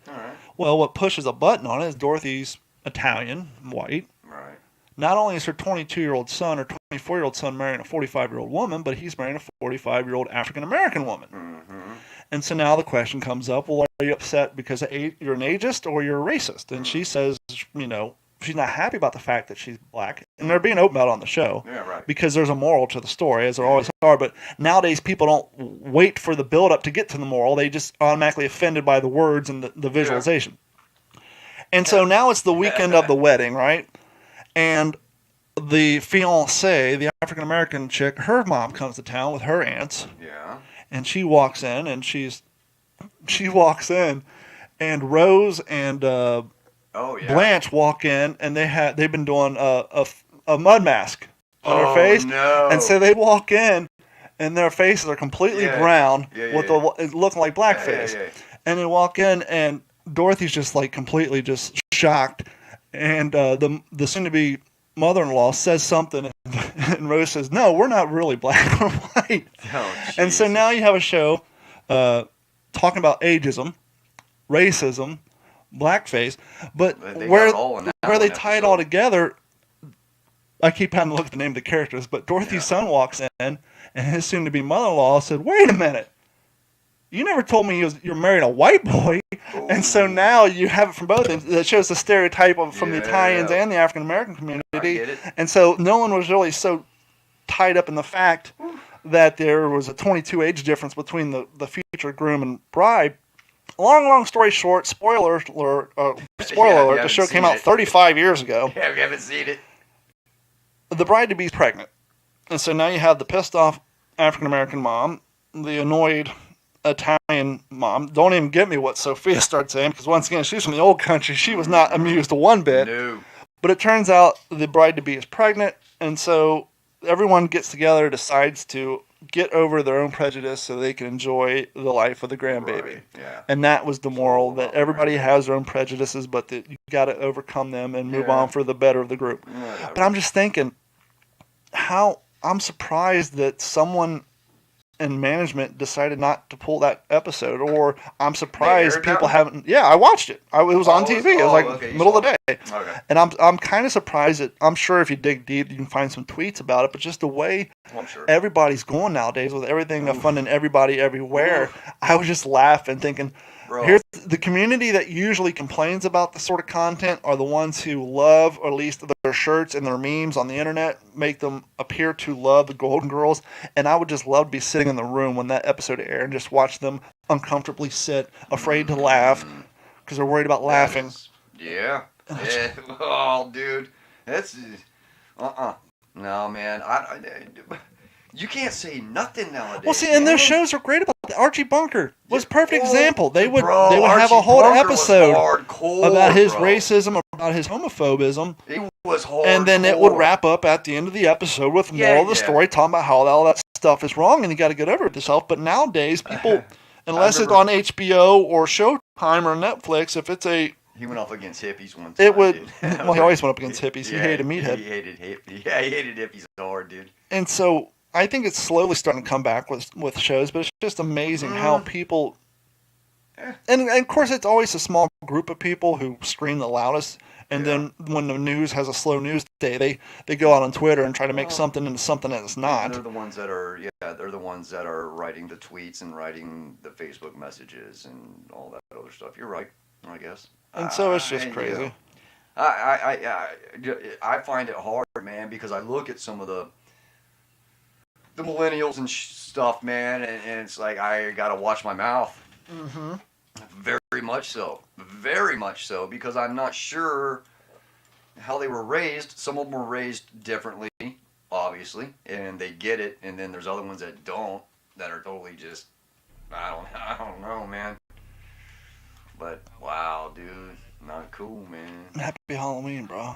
All right. Well, what pushes a button on it is Dorothy's Italian, white. Right. Not only is her 22-year-old son or 24-year-old son marrying a 45-year-old woman, but he's marrying a 45-year-old African-American woman. Mm-hmm. And so now the question comes up, well, are you upset because you're an ageist or you're a racist? And she says, she's not happy about the fact that she's black. And they're being open about it on the show. Yeah, right. Because there's a moral to the story, as there always are. But nowadays, people don't wait for the build-up to get to the moral. They just automatically offended by the words and the visualization. Yeah. And so now it's the weekend of the wedding, right? And the fiancée, the African-American chick, her mom comes to town with her aunts. Yeah. And she walks in, and and Rose and Blanche walk in, and they've been doing a mud mask on their face. No. And so they walk in, and their faces are completely brown with it looking like blackface. Yeah. And they walk in, and Dorothy's just like completely just shocked, and the soon-to-be mother-in-law says something, and Rose says, "No, we're not really black, we're white." Oh, and so now you have a show talking about ageism, racism, blackface, but where they tie it all together, I keep having to look at the name of the characters, but Dorothy's son walks in, and his soon-to-be mother-in-law said, "Wait a minute. You never told me you're marrying a white boy." Ooh. And so now you have it from both ends. It shows the stereotype from the Italians and the African-American community. I get it. And so no one was really so tied up in the fact that there was a 22 age difference between the future groom and bride. Long story short, spoiler alert, the show came out 35 years ago. Yeah, we haven't seen it. The bride-to-be is pregnant. And so now you have the pissed-off African-American mom, the annoyed Italian mom. Don't even get me what Sophia starts saying, because once again, she's from the old country. She was not amused one bit. No. But it turns out the bride-to-be is pregnant, and so everyone gets together, decides to get over their own prejudice so they can enjoy the life of the grandbaby. Right. Yeah. And that was the moral, that everybody has their own prejudices, but that you got to overcome them and move on for the better of the group. Yeah. But I'm just thinking, I'm surprised that someone in management decided not to pull that episode, or I'm surprised people haven't. Yeah, I watched it. It was on TV. It was like middle of the day. Okay. And I'm kind of surprised that, I'm sure if you dig deep, you can find some tweets about it, but just the way everybody's going nowadays with everything funding everybody everywhere, I was just laughing, thinking, here's the community that usually complains about the sort of content are the ones who love, or at least their shirts and their memes on the internet make them appear to love the Golden Girls. And I would just love to be sitting in the room when that episode aired and just watch them uncomfortably sit, afraid to laugh because they're worried about laughing. Yeah. Oh, dude, that's No, man. You can't say nothing nowadays. Well, see, and those shows are great about that. Archie Bunker was a perfect example. They would Archie have a whole Bunker episode about his bro. racism, about his homophobism. It was hard. And then it would wrap up at the end of the episode with the moral of the story, talking about how all that stuff is wrong and you got to get over it yourself. But nowadays, people, unless it's on HBO or Showtime or Netflix, if it's a... He went off against hippies one time. It would... Well, he always went up against hippies. He hated meathead. He hated hippies hard, dude. And so... I think it's slowly starting to come back with shows, but it's just amazing how people, and of course it's always a small group of people who scream the loudest, and then when the news has a slow news day, they go out on Twitter and try to make something into something that it's not. They're the ones that are writing the tweets and writing the Facebook messages and all that other stuff. You're right, I guess. And so it's just crazy. I find it hard, man, because I look at some of the millennials and stuff, man, and it's like I gotta watch my mouth. Mm-hmm. Very much so. Very much so, because I'm not sure how they were raised. Some of them were raised differently, obviously, and they get it, and then there's other ones that don't, that are totally just, I don't know, man. But, wow, dude, not cool, man. Happy Halloween, bro.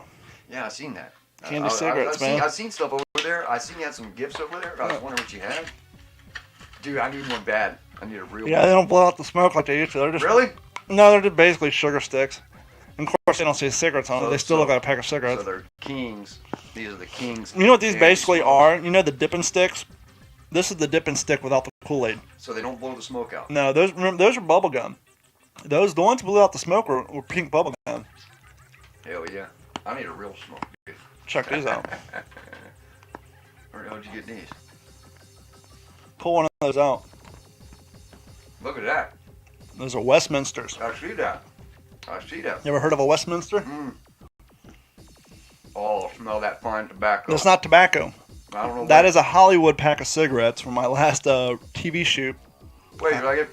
Yeah, I seen that. Candy cigarettes, man. I've seen stuff over there. I seen you had some gifts over there. I was wondering what you had. Dude, I need one bad. I need a real Yeah, one. they don't blow out the smoke like they used to. They're just Really? No, they're just basically sugar sticks. And of course, they don't say cigarettes on them. They still look like a pack of cigarettes. So they're kings. These are the kings. You know what these candy basically smoke. are? You know the dipping sticks? This is the dipping stick without the Kool-Aid. So they don't blow the smoke out. No, those are bubble gum. The ones that blew out the smoke were pink bubble gum. Hell yeah. I need a real smoke, dude. Check these out. How'd you get these? Pull one of those out. Look at that. Those are Westminsters. I see that. I see that. You ever heard of a Westminster? Oh, smell that fine tobacco. That's not tobacco. I don't know. That is a Hollywood pack of cigarettes from my last TV shoot. Wait, did I get...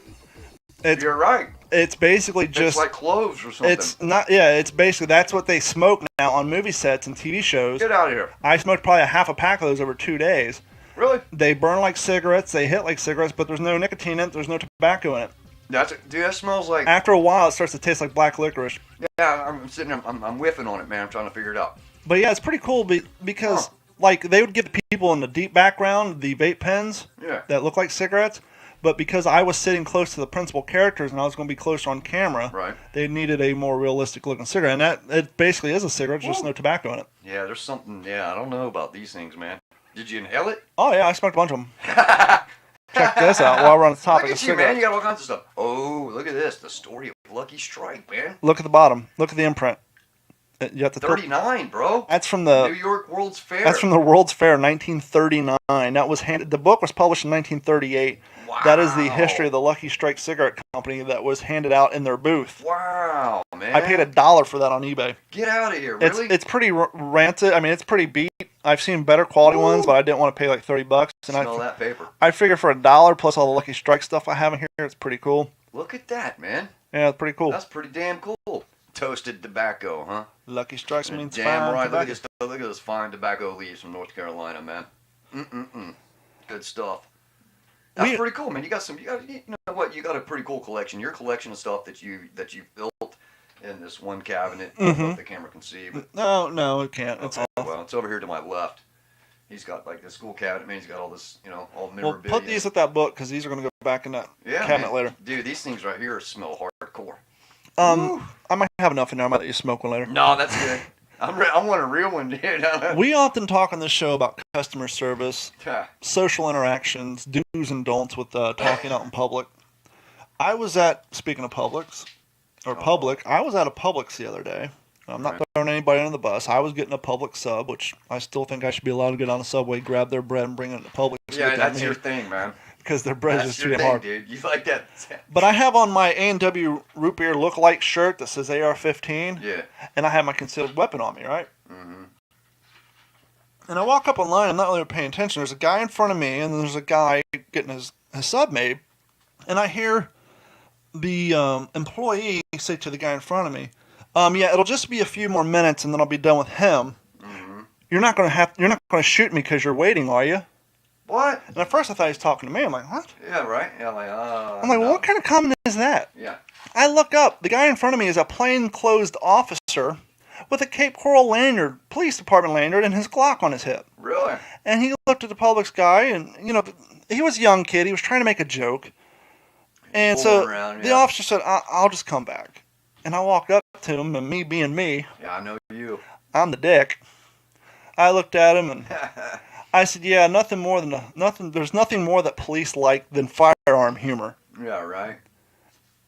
It's, You're right. It's basically just... It's like cloves or something. It's not... Yeah, it's basically... That's what they smoke now on movie sets and TV shows. Get out of here. I smoked probably a half a pack of those over 2 days. Really? They burn like cigarettes. They hit like cigarettes, but there's no nicotine in it. There's no tobacco in it. Dude, that smells like... After a while, it starts to taste like black licorice. Yeah, I'm sitting there, I'm whiffing on it, man. I'm trying to figure it out. But yeah, it's pretty cool because like they would give the people in the deep background the vape pens that look like cigarettes. But because I was sitting close to the principal characters and I was going to be closer on camera, they needed a more realistic looking cigarette. And it basically is a cigarette, just no tobacco in it. Yeah, there's something... Yeah, I don't know about these things, man. Did you inhale it? Oh yeah, I smoked a bunch of them. Check this out while we're on the topic Look of at you, man. cigarettes. You got all kinds of stuff. Oh, look at this. The story of Lucky Strike, man. Look at the bottom. Look at the imprint. You have to 39, bro. That's from the New York World's Fair. That's from the World's Fair, 1939. That was handed. The book was published in 1938. Wow. That is the history of the Lucky Strike cigarette company that was handed out in their booth. Wow, man. I paid $1 for that on eBay. Get out of here, really? It's pretty rancid. I mean, it's pretty beat. I've seen better quality ones, but I didn't want to pay like $30. And Smell that paper. I figure for $1 plus all the Lucky Strike stuff I have in here, it's pretty cool. Look at that, man. Yeah, it's pretty cool. That's pretty damn cool. Toasted tobacco, huh? Lucky Strikes means damn fine right. tobacco. Look at those fine tobacco leaves from North Carolina, man. Good stuff. That's pretty cool, man. You know what? You got a pretty cool collection. Your collection of stuff that you built in this one cabinet. I don't know if the camera can see, but No, it can't. It's well, it's over here to my left. He's got like this cool cabinet, man. He's got all this, all memorabilia. Well, put these at that book because these are going to go back in that cabinet man. later. Dude, these things right here smell hardcore. I might have enough in there. I might let you smoke one later. No, that's good. I want a real one, dude. We often talk on this show about customer service, social interactions, do's and don'ts with talking out in public. I was at, speaking of Publix, I was at a Publix the other day. I'm not throwing anybody under the bus. I was getting a Publix sub, which I still think I should be allowed to get on the subway, grab their bread, and bring it to Publix. Yeah, that's your thing, man. Because their bread is too damn hard. Dude. You like that? But I have on my A&W root beer look-alike shirt that says AR-15. Yeah. And I have my concealed weapon on me, right? Mm-hmm. And I walk up online. I'm not really paying attention. There's a guy in front of me, and there's a guy getting his sub made. And I hear the employee say to the guy in front of me, "Yeah, it'll just be a few more minutes, and then I'll be done with him. Mm-hmm. You're not going to shoot me because you're waiting, are you?" What? And at first I thought he was talking to me. I'm like, what? Yeah, right. Yeah, I'm like, well, what kind of comment is that? Yeah. I look up. The guy in front of me is a plainclothes officer with a Cape Coral lanyard, police department lanyard, and his Glock on his hip. Really? And he looked at the Publix guy, and, he was a young kid. He was trying to make a joke. And so the officer said, I'll just come back. And I walked up to him, and me being me. Yeah, I know you. I'm the dick. I looked at him, and I said, yeah, there's nothing more that police like than firearm humor. Yeah, right.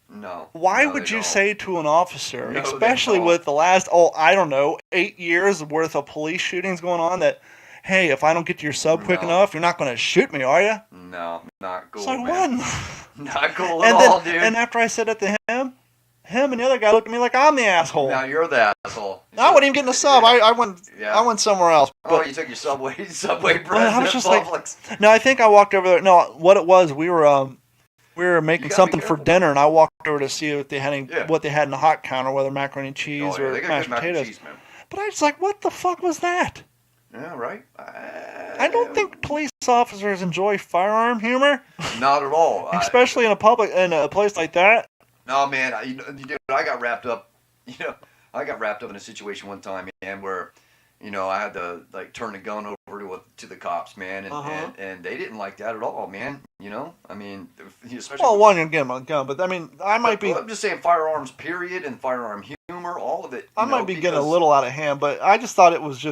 No. Why no, would you don't. say to an officer, No, especially with the last, 8 years worth of police shootings going on, that, hey, if I don't get to your sub quick enough, you're not going to shoot me, are you? No, not cool, It's like, man. what? Not cool at all, dude. And after I said it to him and the other guy looked at me like I'm the asshole. Now you're the asshole. I wasn't even getting a sub. I went somewhere else. But, you took your subway bread. I was just Publix. like, no, I think I walked over there. No, what it was, we were We were making something for dinner, and I walked over to see what they had what they had in the hot counter, whether macaroni and cheese or they got mashed good mac and potatoes. cheese, man. But I was like, what the fuck was that? Yeah, right. I don't think police officers enjoy firearm humor. Not at all. Especially in a place like that. No, man. I got wrapped up. I got wrapped up in a situation one time, man, where, I had to turn the gun over to the cops, man, and they didn't like that at all, man. I mean, especially. Well, one, you're getting my gun, but I mean, I'm just saying, firearms, period, and firearm humor, all of it. I might be getting a little out of hand, but I just thought it was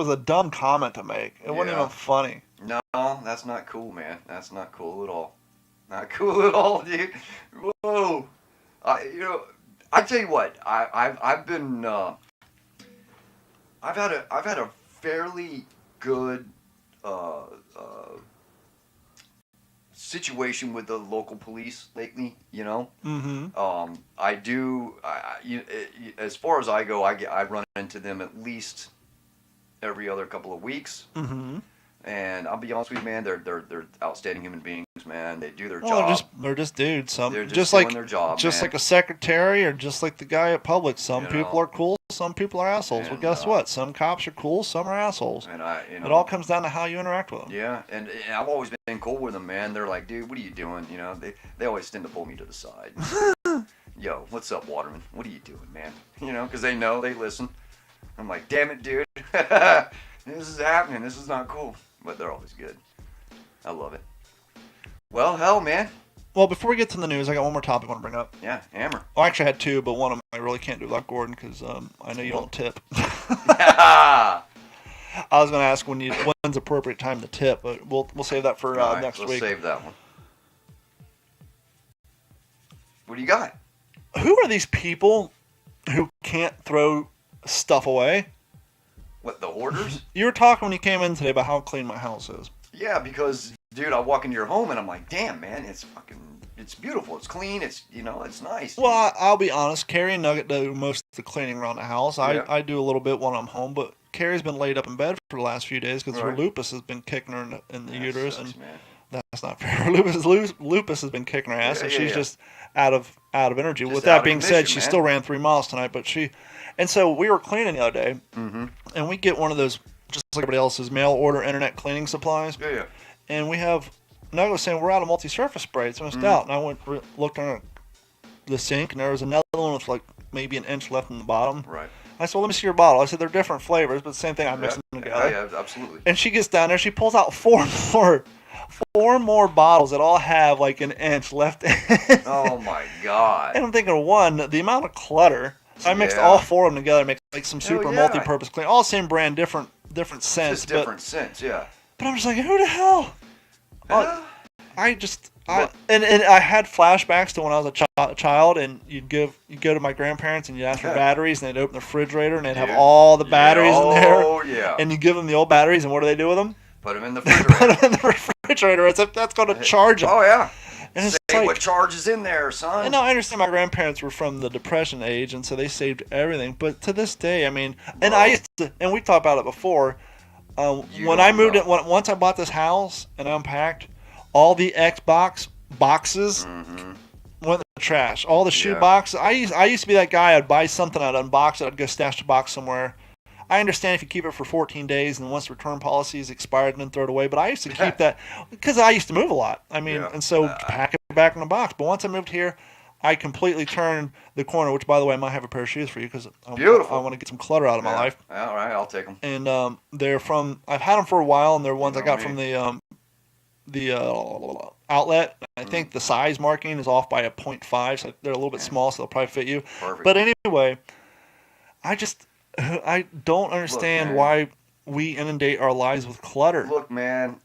a dumb comment to make. It wasn't even funny. No, that's not cool, man. That's not cool at all. Not cool at all, dude. Whoa. I tell you what, I've been I've had a fairly good situation with the local police lately. Mm-hmm. As far as I go, I run into them at least every other couple of weeks. Mm-hmm. And I'll be honest with you, man, they're outstanding human beings, man. They do their job. job. They're just dudes. They're just doing their job, just man. like a secretary, or just like the guy at Publix. Some people are cool, some people are assholes. Well, guess what? Some cops are cool, some are assholes. And it all comes down to how you interact with them. Yeah, and I've always been cool with them, man. They're like, dude, what are you doing? They always tend to pull me to the side. Yo, what's up, Waterman? What are you doing, man? Because they know, they listen. I'm like, damn it, dude. This is happening. This is not cool. But they're always good. I love it. Well, hell, man. Well, before we get to the news, I got one more topic I want to bring up. Yeah, hammer. Well, I actually had two, but one of them I really can't do without Gordon because I know you don't tip. I was going to ask when's appropriate time to tip, but we'll save that for next week. Let's save that one. What do you got? Who are these people who can't throw stuff away? What, the hoarders? You were talking when you came in today about how clean my house is. Yeah, because, dude, I walk into your home and I'm like, damn, man, it's beautiful. It's clean. It's nice. Well, I'll be honest. Carrie and Nugget do most of the cleaning around the house. Yeah. I do a little bit when I'm home, but Carrie's been laid up in bed for the last few days because her lupus has been kicking her in the uterus, sucks, and man. that's not fair. Lupus has been kicking her ass, and she's just out of energy. Just With that out of being said, commission, she man. still ran 3 miles tonight, and so we were cleaning the other day, and we get one of those, just like everybody else's, mail order internet cleaning supplies. Yeah. And we have, Nugget was saying, we're out of multi-surface spray. It's almost out. And I looked on the sink, and there was another one with like maybe an inch left in the bottom. Right. I said, well, let me see your bottle. I said, they're different flavors, but the same thing. I mixed them together. Yeah, absolutely. And she gets down there. She pulls out four more bottles that all have like an inch left in. Oh, my God. And I'm thinking, one, the amount of clutter. So I mixed all four of them together, make like some super multi-purpose clean, all same brand, different scents. Just different scents, yeah. But I'm just like, who the hell? I had flashbacks to when I was a child, and you'd go to my grandparents and you'd ask for batteries, and they'd open the refrigerator and they'd have all the batteries in there. Oh yeah. And you give them the old batteries, and what do they do with them? Put them in the refrigerator. Put them in the refrigerator. As if that's going to charge them. Oh yeah. And it's Say like, what charge is in there, son. And now I understand my grandparents were from the Depression age, and so they saved everything. But to this day, I mean, and I used to, and we talked about it before. When I moved once I bought this house and unpacked, all the Xbox boxes went in the trash. All the shoe boxes. I used to be that guy. I'd buy something, I'd unbox it, I'd go stash the box somewhere. I understand if you keep it for 14 days and once the return policy is expired and then throw it away, but I used to keep that because I used to move a lot. I mean, and so pack it back in the box. But once I moved here, I completely turned the corner, which, by the way, I might have a pair of shoes for you because I want to get some clutter out of my life. All right, I'll take them. And I've had them for a while, and they're ones I got from the outlet. I think the size marking is off by a 0.5, so they're a little bit small, so they'll probably fit you. Perfect. But anyway, I don't understand why we inundate our lives with clutter. Look, man,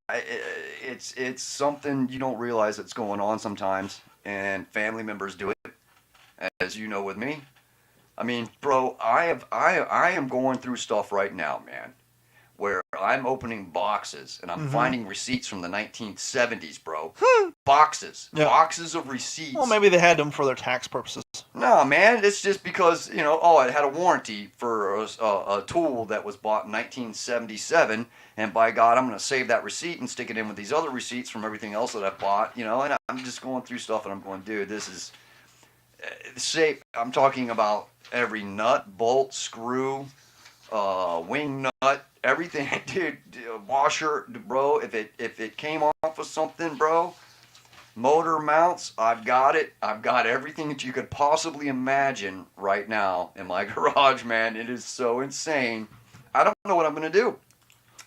it's something you don't realize that's going on sometimes, and family members do it, as you know with me. I mean, bro, I am going through stuff right now, man, where I'm opening boxes and I'm finding receipts from the 1970s, bro. Boxes of receipts. Well, maybe they had them for their tax purposes. No, man, it's just because, it had a warranty for a tool that was bought in 1977, and by God, I'm going to save that receipt and stick it in with these other receipts from everything else that I've bought, and I'm just going through stuff, and I'm going, dude, this is safe. I'm talking about every nut, bolt, screw, wing nut, everything, dude, washer, bro, if it came off of something, bro, motor mounts, I've got it. I've got everything that you could possibly imagine right now in my garage, man. It is so insane. I don't know what I'm going to do.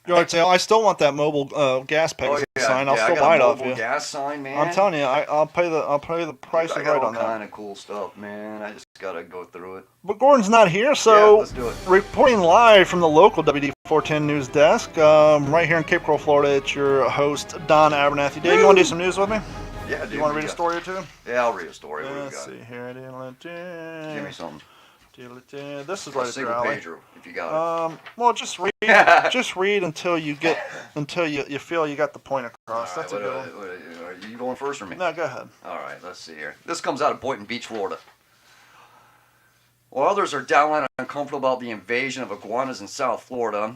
You know, I still want that mobile gas peg sign. I'll still buy it off you. Gas sign, man. I'm telling you, I'll pay the price right on that. Kind of cool stuff, man. I just gotta go through it. But Gordon's not here, so let's do it. Reporting live from the local WD410 news desk, right here in Cape Coral, Florida. It's your host Don Abernathy. Dave, you want to do some news with me? Yeah, dude. You want to read a story or two? Yeah, I'll read a story. Let's see here. Give me something. This is right up your alley. Pager, if you got it. Well, just read. Just read until you feel you got the point across. That's a good one. Are you going first or me? No, go ahead. All right, let's see here. This comes out of Boynton Beach, Florida. While others are downright uncomfortable about the invasion of iguanas in South Florida,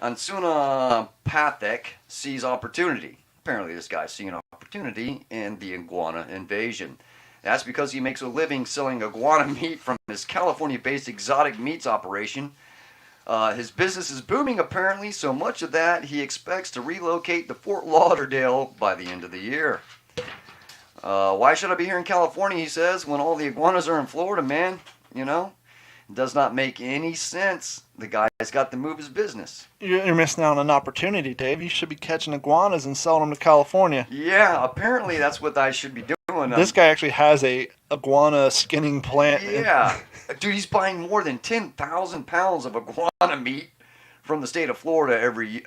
Ansuna Pathak sees opportunity. Apparently, this guy's seeing an opportunity in the iguana invasion. That's because he makes a living selling iguana meat from his California-based exotic meats operation. His business is booming, apparently, so much of that he expects to relocate to Fort Lauderdale by the end of the year. Why should I be here in California, he says, when all the iguanas are in Florida, man? It does not make any sense. The guy's got to move his business. You're missing out on an opportunity, Dave. You should be catching iguanas and selling them to California. Yeah, apparently that's what I should be doing. This guy actually has a iguana skinning plant. Yeah. Dude, he's buying more than 10,000 pounds of iguana meat from the state of Florida every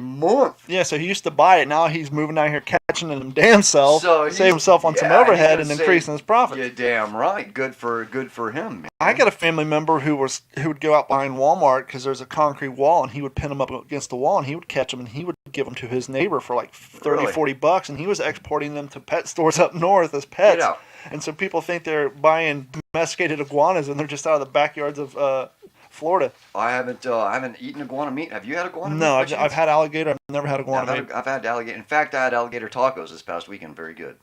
month. Yeah, so he used to buy it. Now he's moving down here catching them damn self, save himself on some overhead and increasing his profits. Yeah, damn right. Good for him, man. I got a family member who would go out behind Walmart because there's a concrete wall, and he would pin them up against the wall, and he would catch them, and he would give them to his neighbor for like $30, $40, and he was exporting them to pet stores up north as pets. Get out. And so people think they're buying domesticated iguanas, and they're just out of the backyards of Florida. I haven't eaten iguana meat. Have you had iguana meat? No, I've had alligator. I've never had iguana meat. I've had alligator. In fact, I had alligator tacos this past weekend. Very good.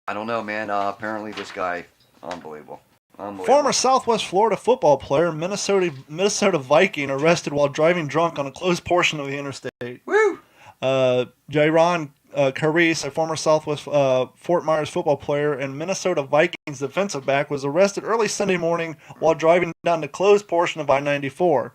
I don't know, man. Apparently this guy, unbelievable. Former Southwest Florida football player, Minnesota Viking, arrested while driving drunk on a closed portion of the interstate. Woo! Jaron Carice, a former Southwest Fort Myers football player and Minnesota Vikings defensive back, was arrested early Sunday morning while driving down the closed portion of I-94.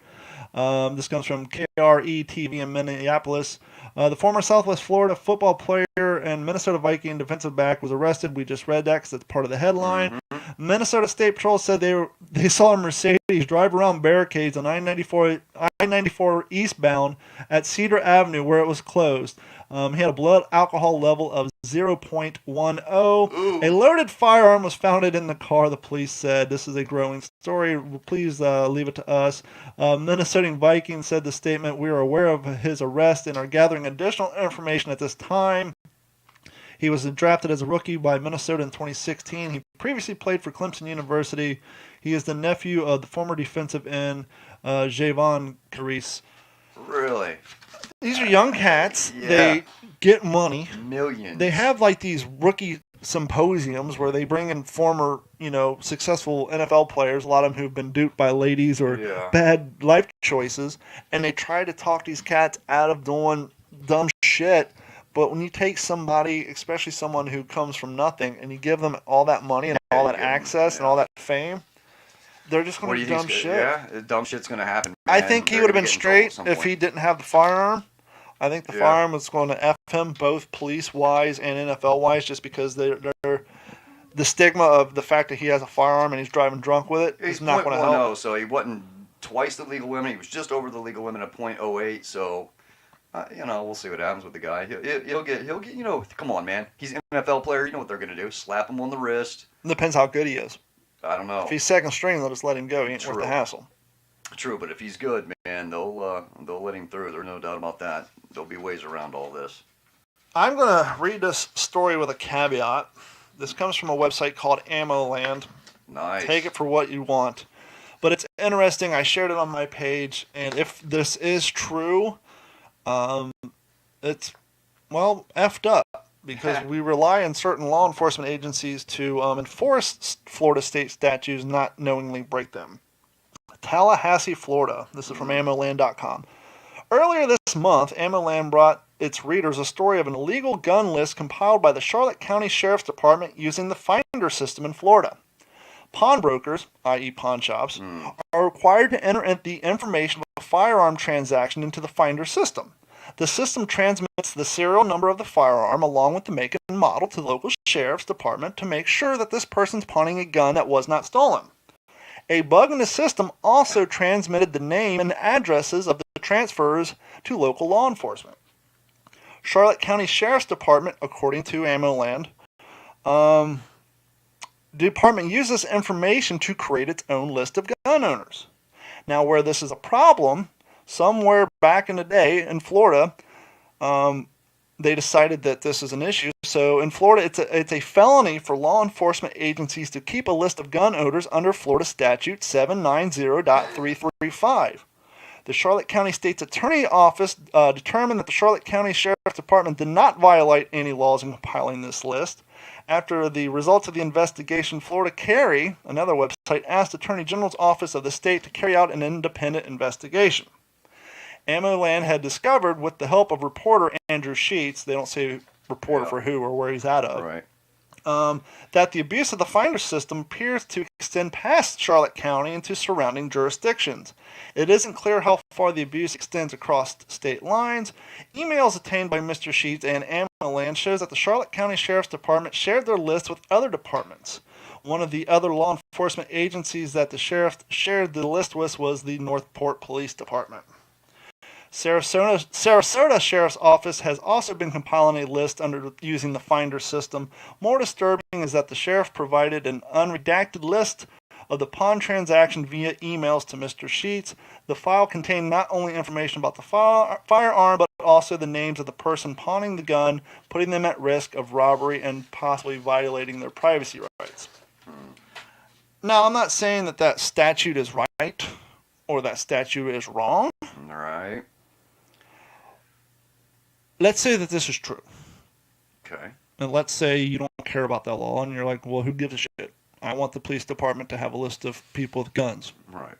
This comes from KRE-TV in Minneapolis. The former Southwest Florida football player and Minnesota Viking defensive back was arrested. We just read that because it's part of the headline. Mm-hmm. Minnesota State Patrol said they saw a Mercedes drive around barricades on I-94 eastbound at Cedar Avenue where it was closed. He had a blood alcohol level of 0.10. A loaded firearm was found in the car, the police said. This is a growing story. Please leave it to us. Minnesota Vikings said the statement, "We are aware of his arrest and are gathering additional information at this time." He was drafted as a rookie by Minnesota in 2016. He previously played for Clemson University. He is the nephew of the former defensive end, Javon Carice. Really? These are young cats. Yeah. They get money. Millions. They have like these rookie symposiums where they bring in former, successful NFL players, a lot of them who've been duped by ladies or bad life choices, and they try to talk these cats out of doing dumb shit. But when you take somebody, especially someone who comes from nothing, and you give them all that money and all that access and all that fame, they're just going to do dumb shit. Yeah, dumb shit's going to happen. I think he would have been straight if he didn't have the firearm. I think the firearm was going to F him both police-wise and NFL-wise just because they're the stigma of the fact that he has a firearm and he's driving drunk with it is not going to help. No, so he wasn't twice the legal limit. He was just over the legal limit at .08, so... we'll see what happens with the guy. He'll get. Come on, man. He's an NFL player. You know what they're gonna do? Slap him on the wrist. Depends how good he is. I don't know. If he's second string, they'll just let him go. He ain't worth the hassle. True, but if he's good, man, they'll let him through. There's no doubt about that. There'll be ways around all this. I'm gonna read this story with a caveat. This comes from a website called Ammo Land. Nice. Take it for what you want. But it's interesting. I shared it on my page, and if this is true, it's, well, effed up, because we rely on certain law enforcement agencies to enforce Florida state statutes, not knowingly break them. Tallahassee, Florida. This is from AmmoLand.com. Earlier this month, AmmoLand brought its readers a story of an illegal gun list compiled by the Charlotte County Sheriff's Department using the Finder system in Florida. Pawnbrokers, i.e. pawn shops, are required to enter the information of a firearm transaction into the Finder system. The system transmits the serial number of the firearm along with the make and model to the local sheriff's department to make sure that this person's pawning a gun that was not stolen. A bug in the system also transmitted the name and addresses of the transfers to local law enforcement. Charlotte County Sheriff's Department, according to AmmoLand, the department used this information to create its own list of gun owners. Now, where this is a problem, somewhere back in the day in Florida, they decided that this is an issue. So in Florida, it's a felony for law enforcement agencies to keep a list of gun owners under Florida Statute 790.335. The Charlotte County State's Attorney Office determined that the Charlotte County Sheriff's Department did not violate any laws in compiling this list. After the results of the investigation, Florida Carry, another website, asked Attorney General's Office of the state to carry out an independent investigation. AmmoLand had discovered, with the help of reporter Andrew Sheets, they don't say reporter for who or where he's out of, Right. that the abuse of the Finder system appears to extend past Charlotte County into surrounding jurisdictions. It isn't clear how far the abuse extends across state lines. Emails obtained by Mr. Sheets and AmmoLand shows that the Charlotte County Sheriff's Department shared their list with other departments. One of the other law enforcement agencies that the sheriff shared the list with was the Northport Police Department. Sarasota Sheriff's Office has also been compiling a list using the Finder system. More disturbing is that the sheriff provided an unredacted list of the pawn transaction via emails to Mr. Sheets. The file contained not only information about the firearm, but also the names of the person pawning the gun, putting them at risk of robbery and possibly violating their privacy rights. Now, I'm not saying that that statute is right or that statute is wrong. All right. Let's say that this is true. Okay. And let's say you don't care about that law and you're like, well, who gives a shit? I want the police department to have a list of people with guns. Right.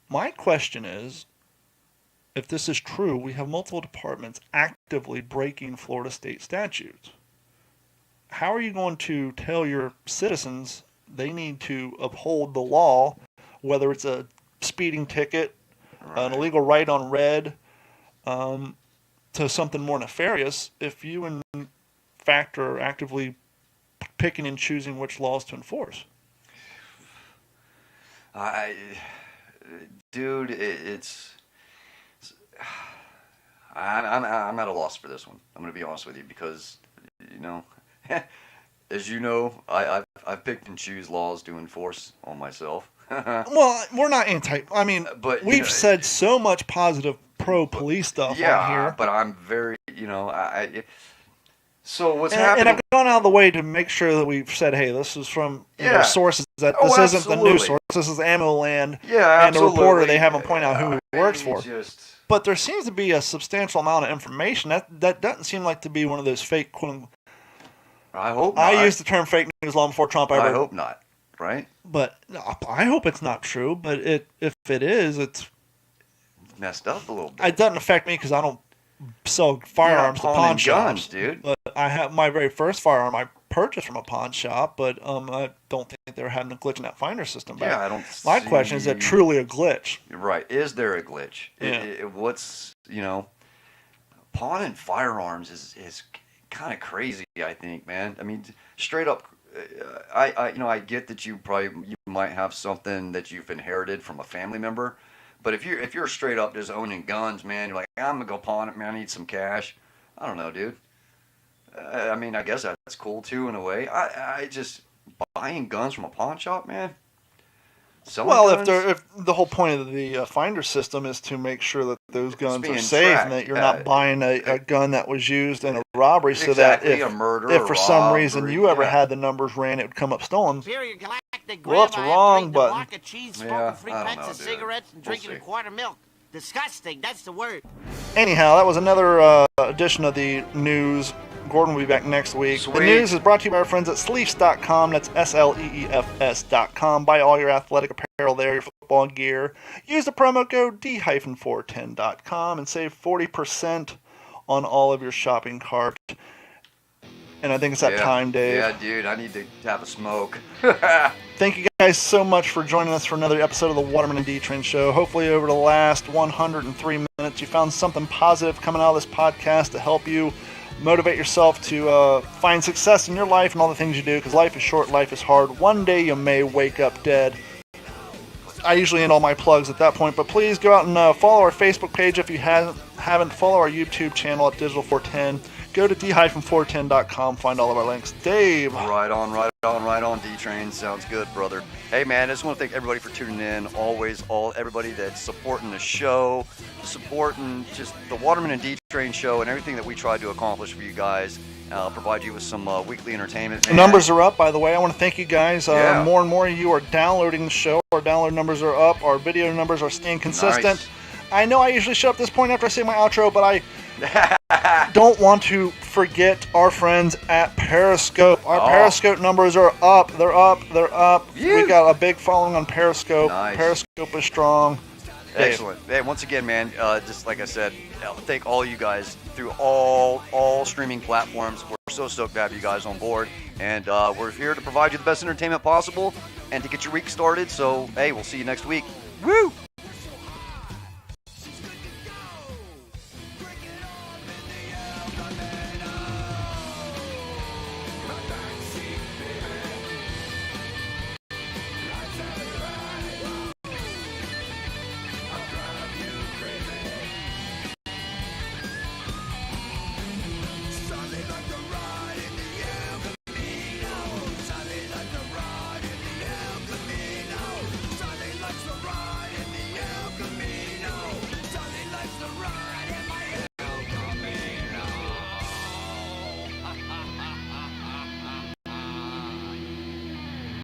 My question is, if this is true, we have multiple departments actively breaking Florida state statutes. How are you going to tell your citizens they need to uphold the law, whether it's a speeding ticket, an illegal write on red, to something more nefarious, if you in fact are actively picking and choosing which laws to enforce? Dude, I'm at a loss for this one. I'm gonna be honest with you because, as you know, I've picked and choose laws to enforce on myself. Well, we're not but we've said so much positive pro-police stuff on here. But I'm very, so what's happening? And I've gone out of the way to make sure that we've said, hey, this is from sources, that this isn't the news source, this is AmmoLand, and the reporter, they haven't pointed out who he works for. But there seems to be a substantial amount of information. That doesn't seem like to be one of those fake, quote. I hope not. I used the term fake news long before Trump ever. I hope not, right? But I hope it's not true, but if it is, it's messed up a little bit. It doesn't affect me because I don't sell firearms to pawn shops, dude. But I have my very first firearm I purchased from a pawn shop, but I don't think they were having a glitch in that Finder system. But I don't. My question is that truly a glitch? Right? Is there a glitch? Yeah. What's pawning firearms is kind of crazy. I think, man. I mean, straight up. I get that you might have something that you've inherited from a family member. But if you're straight up just owning guns, man, you're like, I'm gonna go pawn it, man. I need some cash. I don't know, dude. I mean, I guess that's cool too in a way. I just buying guns from a pawn shop, man. selling Well, guns? if the whole point of the finder system is to make sure that those guns are being safe tracked, and that you're not buying a gun that was used in a robbery, so Exactly, that a murder, if a for some reason robbery, you ever yeah. had the numbers ran, it would come up stolen. Superior Galactic Well, it's Grandma wrong, after eating but- a block of cheese, smoking Yeah, 3 I don't packs know, of dude. cigarettes, and We'll drinking a see. quart of milk. Disgusting, that's the word. Anyhow, that was another edition of the news. Gordon will be back next week. The Sweet. news is brought to you by our friends at Sleefs.com. That's SLEEFS.com. Buy all your athletic apparel there, your football gear. Use the promo code D-410.com and save 40% on all of your shopping cart. And I think it's that time, Dave. Yeah, dude, I need to have a smoke. Thank you guys so much for joining us for another episode of the Waterman and D-Train Show. Hopefully over the last 103 minutes you found something positive coming out of this podcast to help you motivate yourself to find success in your life and all the things you do, because life is short, life is hard. One day you may wake up dead. I usually end all my plugs at that point, but please go out and follow our Facebook page if you haven't. Follow our YouTube channel at Digital410. Go to D-410.com, find all of our links. Dave. Right on, D-Train. Sounds good, brother. Hey, man, I just want to thank everybody for tuning in. Always, everybody that's supporting the show, supporting just the Waterman and D-Train show and everything that we try to accomplish for you guys. Provide you with some weekly entertainment. The numbers are up, by the way. I want to thank you guys. Yeah. More and more of you are downloading the show. Our download numbers are up. Our video numbers are staying consistent. Nice. I know I usually shut up this point after I say my outro, but I don't want to forget our friends at Periscope. Our Periscope numbers are up. They're up. Yeah. We got a big following on Periscope. Nice. Periscope is strong. Dave. Excellent. Hey, once again, man, just like I said, thank all you guys through all streaming platforms. We're so stoked to have you guys on board, and we're here to provide you the best entertainment possible and to get your week started. So, hey, we'll see you next week. Woo!